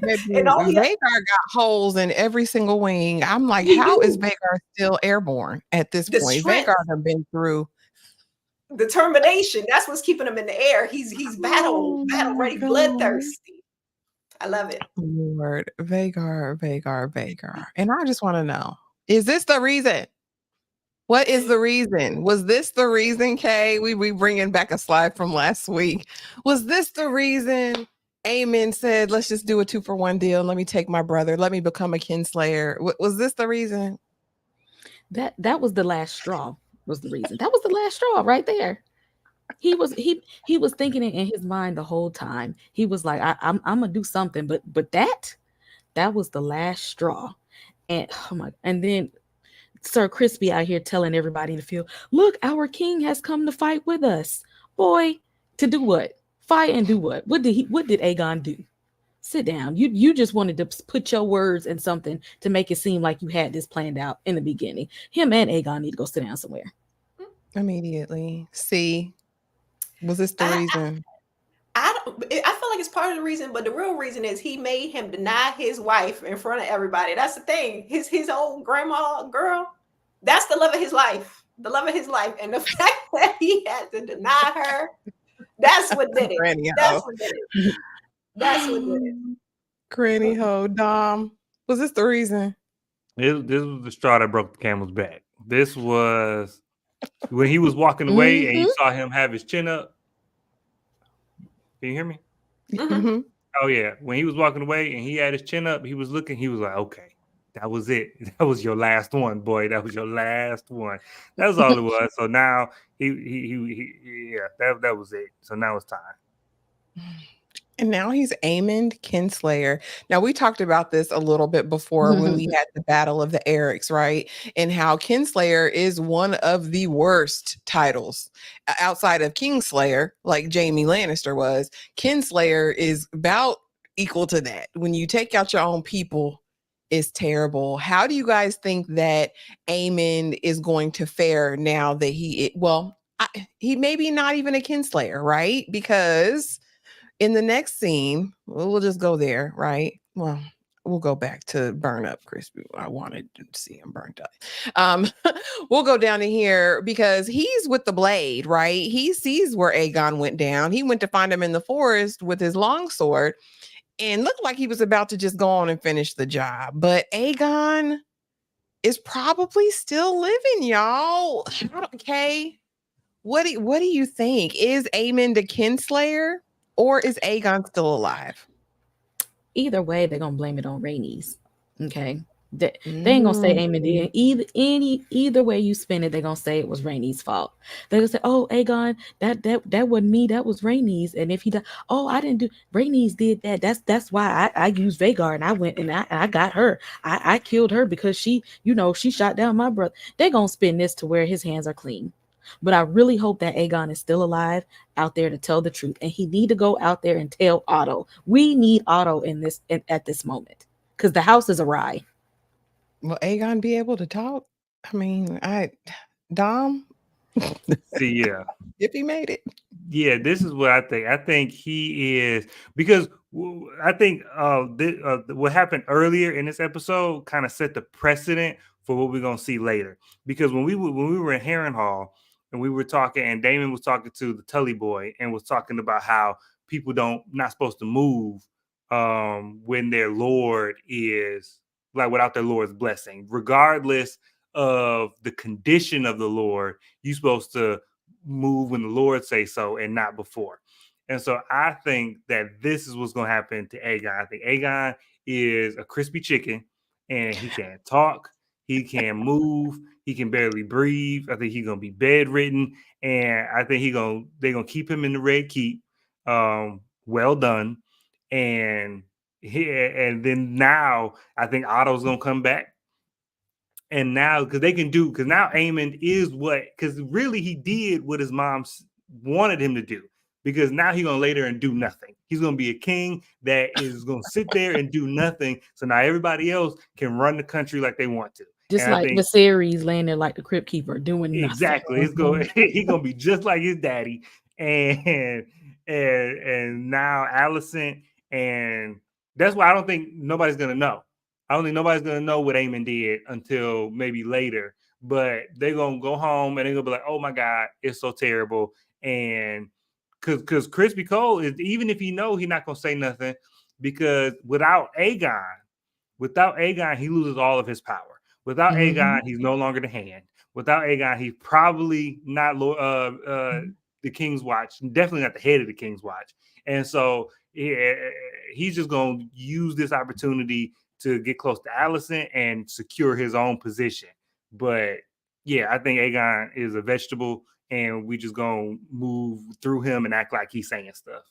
Baby, And only Vagar got holes in every single wing. I'm like, how is Vagar still airborne at this the point? strength, Vagar have been through. determination. That's what's keeping him in the air. He's battle Oh my ready, God. bloodthirsty. I love it. Lord, Vagar. And I just want to know, is this the reason? What is the reason? Was this the reason, Kay? We bringing back a slide from last week. Was this the reason Aemon said, let's just do a 2-for-1 deal. Let me take my brother. Let me become a kinslayer. Was this the reason? That was the last straw. Was the reason. That was the last straw right there. He was thinking it in his mind the whole time. He was like, I'm gonna do something, but that was the last straw. And oh my, and then Sir Crispy out here telling everybody in the field, look, our king has come to fight with us. Boy, to do what? Fight and do what? What did Aegon do? Sit down. You just wanted to put your words in something to make it seem like you had this planned out in the beginning. Him and Aegon need to go sit down somewhere. Immediately. See, was this the reason? I feel like it's part of the reason, but the real reason is he made him deny his wife in front of everybody. That's the thing. His old grandma girl, that's the love of his life. The love of his life. And the fact that he had to deny her, that's what did it. Granny That's ho. what did it. That's what did it. Granny ho, Dom. Was this the reason? This was the straw that broke the camel's back. This was when he was walking away and you saw him have his chin up. Can you hear me? Mhm. Oh yeah. When he was walking away and he had his chin up, he was looking, he was like, okay, that was it. That was your last one, boy. That was your last one. That's all it was. So now he that was it. So now it's time. And now he's Aemond Kinslayer. Now, we talked about this a little bit before when we had the Battle of the Erics, right? And how Kinslayer is one of the worst titles outside of Kingslayer, like Jaime Lannister was. Kinslayer is about equal to that. When you take out your own people, it's terrible. How do you guys think that Aemond is going to fare now that he may be not even a Kinslayer, right? Because in the next scene, we'll just go there, right? Well, we'll go back to burn up Crispy. I wanted to see him burnt up. We'll go down to here because he's with the blade, right? He sees where Aegon went down. He went to find him in the forest with his longsword and looked like he was about to just go on and finish the job. But Aegon is probably still living, y'all. Okay. What do you think? Is Aemond a kinslayer? Or is Aegon still alive? Either way, they're gonna blame it on Rhaenys. Okay, they ain't gonna say Aemond did. Either way you spin it, they're gonna say it was Rhaenys' fault. They're gonna say, "Oh, Aegon, that wasn't me. That was Rhaenys." And if he died, "Oh, I didn't do. Rhaenys did that. That's why I used Vagar and I went and I got her. I killed her because she shot down my brother." They're gonna spin this to where his hands are clean. But I really hope that Aegon is still alive out there to tell the truth. And he need to go out there and tell Otto. We need Otto at this moment. Because the house is awry. Will Aegon be able to talk? I mean, Dom? See, yeah. If he made it. Yeah, this is what I think. I think he is, because I think what happened earlier in this episode kind of set the precedent for what we're going to see later. Because when we were in Harrenhal, and we were talking, and Damon was talking to the Tully boy and was talking about how people not supposed to move when their lord is like without their lord's blessing, regardless of the condition of the Lord. You're supposed to move when the Lord say so and not before. And so I think that this is what's going to happen to Aegon. I think Aegon is a crispy chicken, and he can't talk, he can't move, he can barely breathe. I think he's gonna be bedridden, and I think they're gonna keep him in the Red Keep. Well done, and then now I think Otto's gonna come back, and now because now Aemond is because really he did what his mom wanted him to do. Because now he's gonna lay there and do nothing. He's gonna be a king that is gonna sit there and do nothing. So now everybody else can run the country like they want to. Just like Viserys laying there like the Crypt Keeper doing nothing. Exactly. He's gonna be just like his daddy. And now Alicent And that's why I don't think nobody's gonna know. I don't think nobody's gonna know what Aemon did until maybe later. But they're gonna go home and they're gonna be like, "Oh my God, it's so terrible." And because Crispy Cole is, even if he know, he's not gonna say nothing, because without Aegon, he loses all of his power. Without Aegon, he's no longer the hand. Without Aegon, he's probably not the King's Watch, definitely not the head of the King's Watch. And so he's just going to use this opportunity to get close to Alicent and secure his own position. But yeah, I think Aegon is a vegetable, and we just going to move through him and act like he's saying stuff.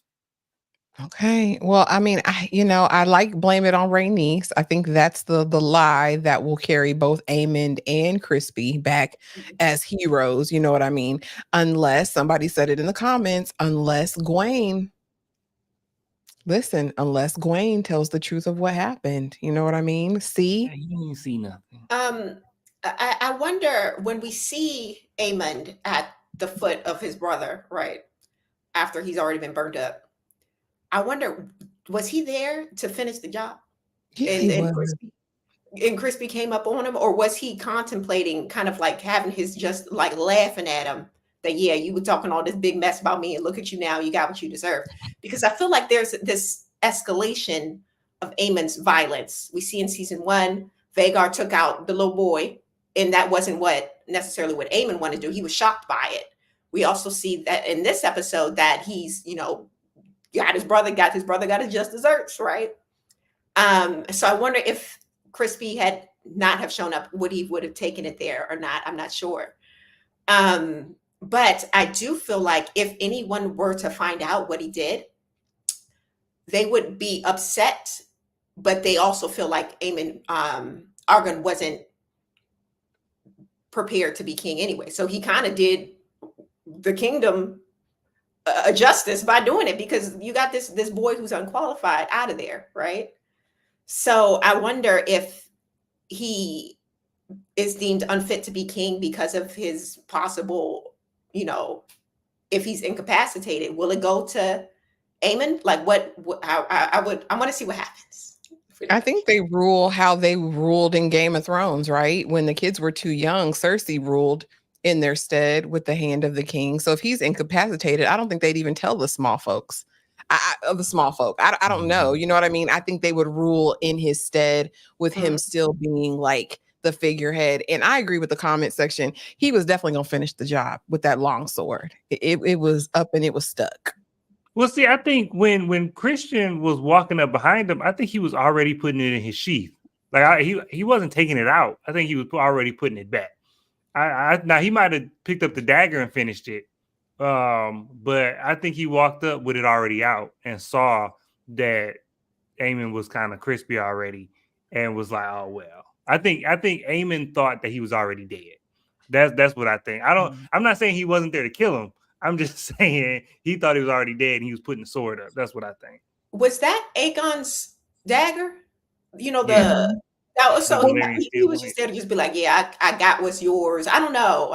Okay. Well, I mean, I like blame it on Rhaenys. I think that's the lie that will carry both Aemond and Crispy back as heroes. You know what I mean? Unless somebody said it in the comments, unless Gwaine tells the truth of what happened. You know what I mean? See? Yeah, you didn't see nothing. I wonder, when we see Aemond at the foot of his brother, right, after he's already been burned up, I wonder, was he there to finish the job? Yeah, And Crispy came up on him, or was he contemplating, kind of like having his, just like laughing at him, that, yeah, you were talking all this big mess about me, and look at you now, you got what you deserve? Because I feel like there's this escalation of Aemon's violence. We see in season 1, Vhagar took out the little boy, and that wasn't necessarily what Aemon wanted to do. He was shocked by it. We also see that in this episode that he's, got his brother got his just desserts, right? So I wonder if Crispy had not have shown up, would have taken it there or not. I'm not sure. But I do feel like if anyone were to find out what he did, they would be upset, but they also feel like Argon wasn't prepared to be king anyway. So he kind of did the kingdom a justice by doing it, because you got this boy who's unqualified out of there, right? So I wonder if he is deemed unfit to be king because of his possible, if he's incapacitated, will it go to Aemon? Like I want to see what happens. I think they rule how they ruled in Game of Thrones, right? When the kids were too young, Cersei ruled in their stead with the hand of the king. So if he's incapacitated, I don't think they'd even tell the small folks. I don't know. You know what I mean? I think they would rule in his stead with him still being like the figurehead. And I agree with the comment section. He was definitely going to finish the job with that long sword. It was up and it was stuck. Well, see, I think when Christian was walking up behind him, I think he was already putting it in his sheath. Like he wasn't taking it out. I think he was already putting it back. Now he might have picked up the dagger and finished it, but I think he walked up with it already out and saw that Aemon was kind of crispy already, and was like, "Oh well." I think Aemon thought that he was already dead. That's what I think. I'm not saying he wasn't there to kill him. I'm just saying he thought he was already dead and he was putting the sword up. That's what I think. Was that Aegon's dagger? So he was just there to just be like, yeah, I got what's yours. I don't know.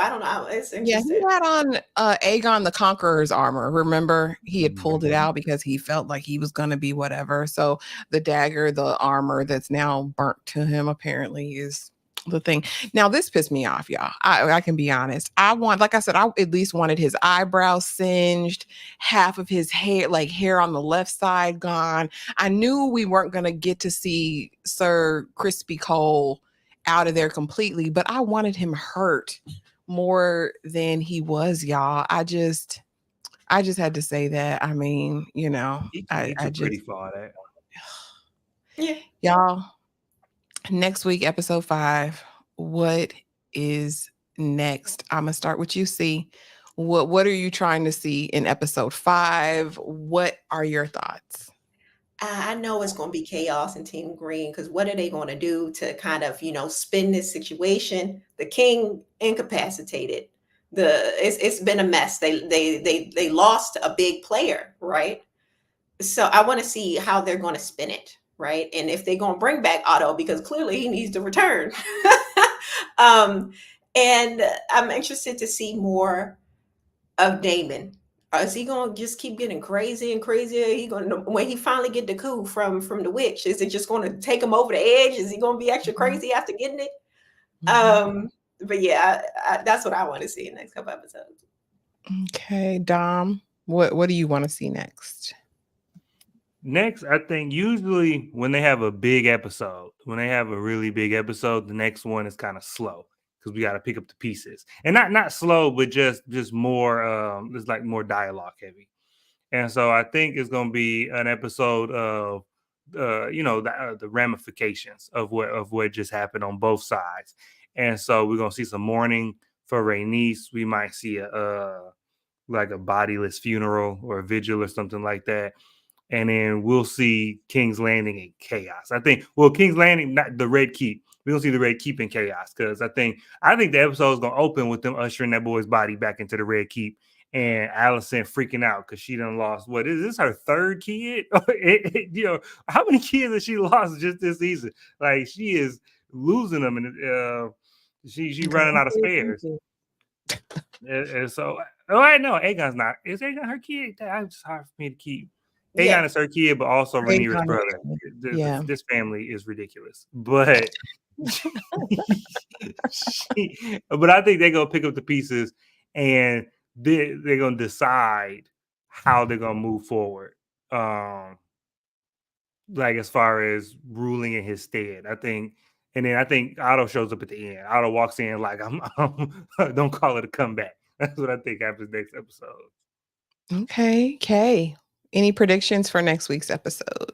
It's interesting. Yeah, he had on Aegon the Conqueror's armor. Remember, he had pulled it out because he felt like he was going to be whatever. So the dagger, the armor that's now burnt to him, apparently is the thing. Now, this pissed me off, y'all. I can be honest. I at least wanted his eyebrows singed, half of his hair, like hair on the left side gone. I knew we weren't going to get to see Sir Crispy Cole out of there completely, but I wanted him hurt more than he was, y'all. I just had to say that. I mean, I just pretty far that. Yeah. Y'all, next week, episode 5. What is next? I'm gonna start with you, C. What are you trying to see in episode 5? What are your thoughts? I know it's going to be chaos in Team Green, because what are they going to do to kind of, spin this situation? The king incapacitated. It's been a mess. They lost a big player, right? So I want to see how they're going to spin it, right? And if they're going to bring back Otto, because clearly he needs to return. And I'm interested to see more of Daemon. Is he gonna just keep getting crazy and crazier? He gonna when he finally get the coup from the witch, is it just gonna take him over the edge? Is he gonna be extra crazy after getting it? But yeah, that's what I want to see in the next couple episodes. Okay, Dom, what do you want to see next? Next, I think usually when they have a big episode, when they have a really big episode, the next one is kind of slow because we got to pick up the pieces, and not slow, but just more. It's like more dialogue heavy, and so I think it's going to be an episode of the ramifications of what just happened on both sides, and so we're going to see some mourning for Rhaenys. We might see like a bodiless funeral or a vigil or something like that. And then we'll see King's Landing in chaos. I think, King's Landing, not the Red Keep. We don't see the Red Keep in chaos because I think the episode is gonna open with them ushering that boy's body back into the Red Keep and Alicent freaking out because she done lost. What is this? Her third kid? How many kids has she lost just this season? Like she is losing them, and she running out of spares. And so, I know Aegon's not. Is Aegon her kid? That's just hard for me to keep. Aegon is her kid, but also Rhaenyra's brother. This family is ridiculous. But but I think they're gonna pick up the pieces and they're gonna decide how they're gonna move forward. Like as far as ruling in his stead. I think Otto shows up at the end. Otto walks in like I'm don't call it a comeback. That's what I think happens next episode. Okay, Kay. Any predictions for next week's episode?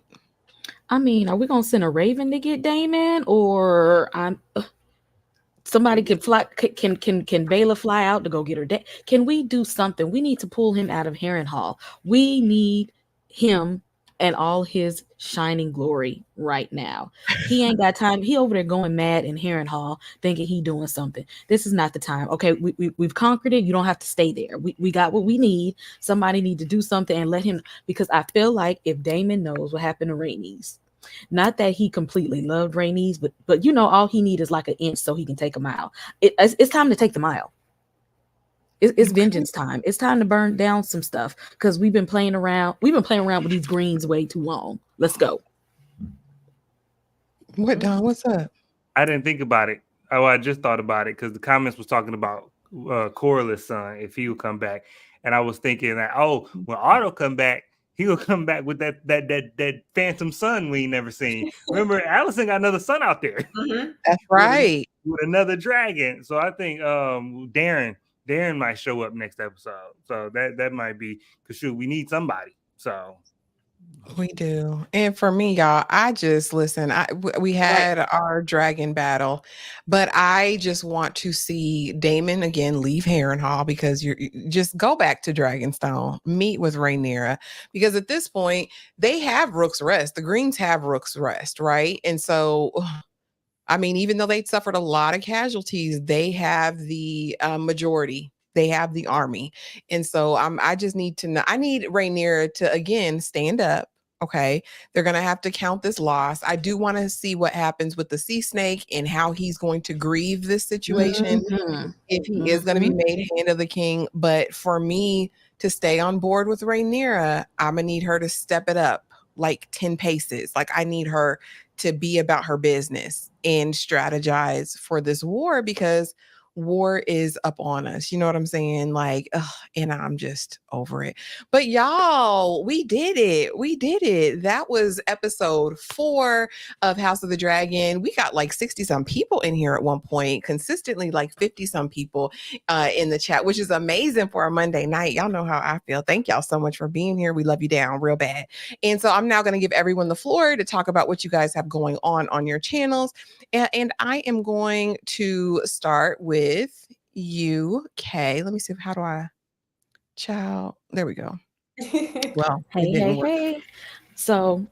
I mean, are we gonna send a raven to get Daemon, or somebody can fly? Can Baela fly out to go get her? Can we do something? We need to pull him out of Harrenhal. We need him and all his shining glory right now. He ain't got time. He over there going mad in Harrenhal, thinking he doing something. This is not the time. Okay, we've conquered it. You don't have to stay there. We got what we need. Somebody need to do something and let him, because I feel like if Daemon knows what happened to Rhaenys, not that he completely loved Rhaenys, but all he need is like an inch so he can take a mile. It's time to take the mile. It's vengeance time. It's time to burn down some stuff because we've been playing around. We've been playing around with these greens way too long. Let's go. What, Don? What's up? I didn't think about it. Oh, I just thought about it because the comments was talking about Corlys' son if he would come back, and I was thinking that when Otto come back, he'll come back with that phantom son we ain't never seen. Remember, Alicent got another son out there. Mm-hmm. That's right. With another dragon. So I think Darren might show up next episode. So that might be because we need somebody. So we do. And for me, y'all, I just listen. We had our dragon battle, but I just want to see Daemon again leave Harrenhal because you just go back to Dragonstone, meet with Rhaenyra, because at this point they have Rook's Rest. The Greens have Rook's Rest, right? And so, I mean, even though they suffered a lot of casualties, they have the majority. They have the army. And so I just need to know. I need Rhaenyra to, again, stand up. Okay. They're going to have to count this loss. I do want to see what happens with the sea snake and how he's going to grieve this situation. Mm-hmm. If he is going to be made hand of the king. But for me to stay on board with Rhaenyra, I'm going to need her to step it up like 10 paces. Like I need her to be about her business and strategize for this war because war is up on us. You know what I'm saying? Like, and I'm just over it. But y'all, we did it. We did it. That was episode 4 of House of the Dragon. We got like 60 some people in here at one point, consistently like 50 some people in the chat, which is amazing for a Monday night. Y'all know how I feel. Thank y'all so much for being here. We love you down real bad. And so I'm now going to give everyone the floor to talk about what you guys have going on your channels. And I am going to start with you, Kay. Let me see. How do I? Ciao. There we go. Well, hey. So,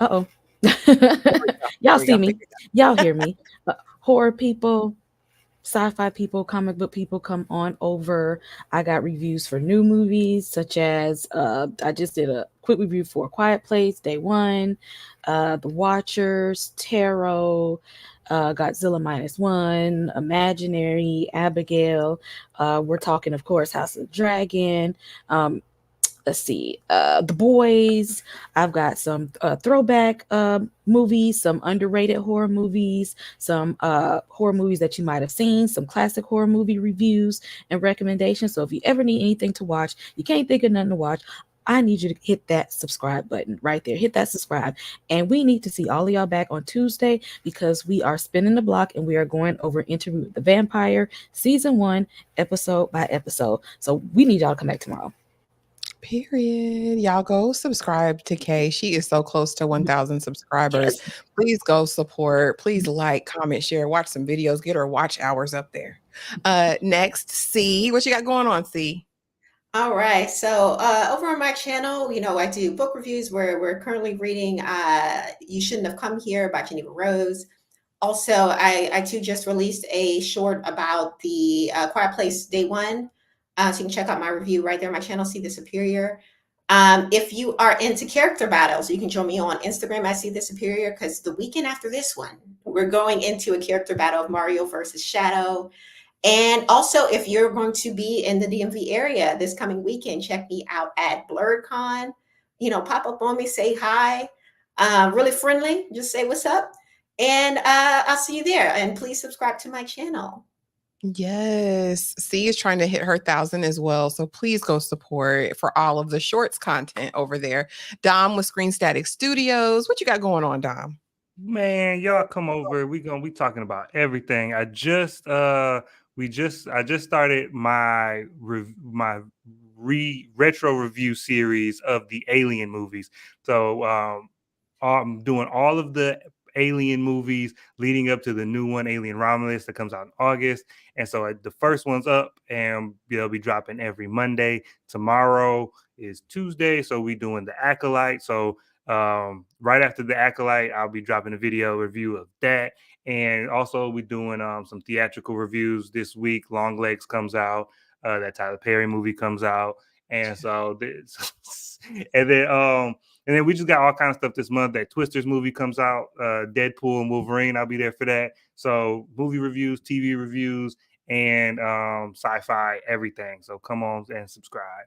y'all see me. Y'all hear me. Horror people, sci-fi people, comic book people, come on over. I got reviews for new movies, such as I just did a quick review for A Quiet Place, Day One, The Watchers, Tarot, Godzilla -1, Imaginary, Abigail. We're talking, of course, House of the Dragon. let's see, The Boys. I've got some throwback movies, some underrated horror movies, some horror movies that you might have seen, some classic horror movie reviews and recommendations. So if you ever need anything to watch, you can't think of nothing to watch, I need you to hit that subscribe button right there. Hit that subscribe. And we need to see all of y'all back on Tuesday, because we are spinning the block and we are going over Interview with the Vampire season 1, episode by episode. So we need y'all to come back tomorrow. Period. Y'all go subscribe to Kay. She is so close to 1,000 subscribers. Yes. Please go support. Please like, comment, share, watch some videos, get her watch hours up there. Next, C. What you got going on, C? All right. So over on my channel, I do book reviews where we're currently reading You Shouldn't Have Come Here by Geneva Rose. Also, I too just released a short about the Quiet Place Day 1. So you can check out my review right there on my channel, See the Superior. If you are into character battles, you can join me on Instagram at See the Superior, because the weekend after this one, we're going into a character battle of Mario versus Shadow. And also, if you're going to be in the DMV area this coming weekend, check me out at BlurredCon. Pop up on me, say hi. Really friendly. Just say what's up. And I'll see you there. And please subscribe to my channel. Yes. C is trying to hit her 1,000 as well. So please go support for all of the shorts content over there. Dom with Screen Static Studios. What you got going on, Dom? Man, y'all come over. We talking about everything. I just started my retro review series of the Alien movies. So I'm doing all of the Alien movies leading up to the new one, Alien Romulus, that comes out in August. And so the first one's up, and they'll be dropping every Monday. Tomorrow is Tuesday, so we doing the Acolyte. So right after the Acolyte, I'll be dropping a video review of that. And also we're doing some theatrical reviews this week. Longlegs comes out. That Tyler Perry movie comes out. And so and then we just got all kinds of stuff this month. That Twisters movie comes out, Deadpool and Wolverine. I'll be there for that. So movie reviews, TV reviews, and sci-fi, everything. So come on and subscribe.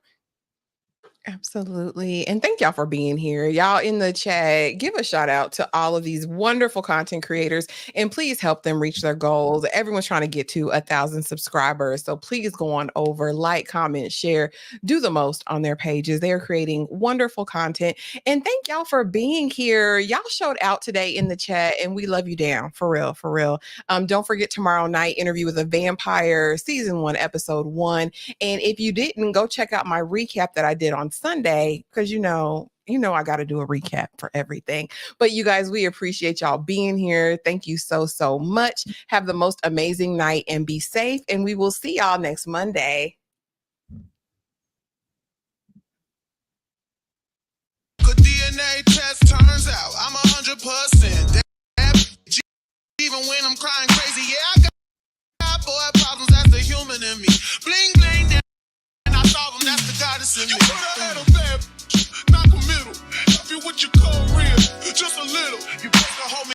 Absolutely. And thank y'all for being here. Y'all in the chat, give a shout out to all of these wonderful content creators, and please help them reach their goals. Everyone's trying to get to 1,000 subscribers. So please go on over, like, comment, share, do the most on their pages. They are creating wonderful content. And thank y'all for being here. Y'all showed out today in the chat, and we love you down. For real, for real. Don't forget tomorrow night, Interview with a Vampire, season 1, episode 1. And if you didn't, go check out my recap that I did on Sunday, because you know I got to do a recap for everything. But you guys, we appreciate y'all being here. Thank you so much. Have the most amazing night and be safe, and we will see y'all next Monday. Good DNA test turns out I'm 100%. Even when I'm crying crazy, yeah, I got boy problems. That's the human in me. Bling bling. I solve them, that's the goddess in me. You put her at a bad, knock a middle. Help you with your cold real, just a little. You break a homie.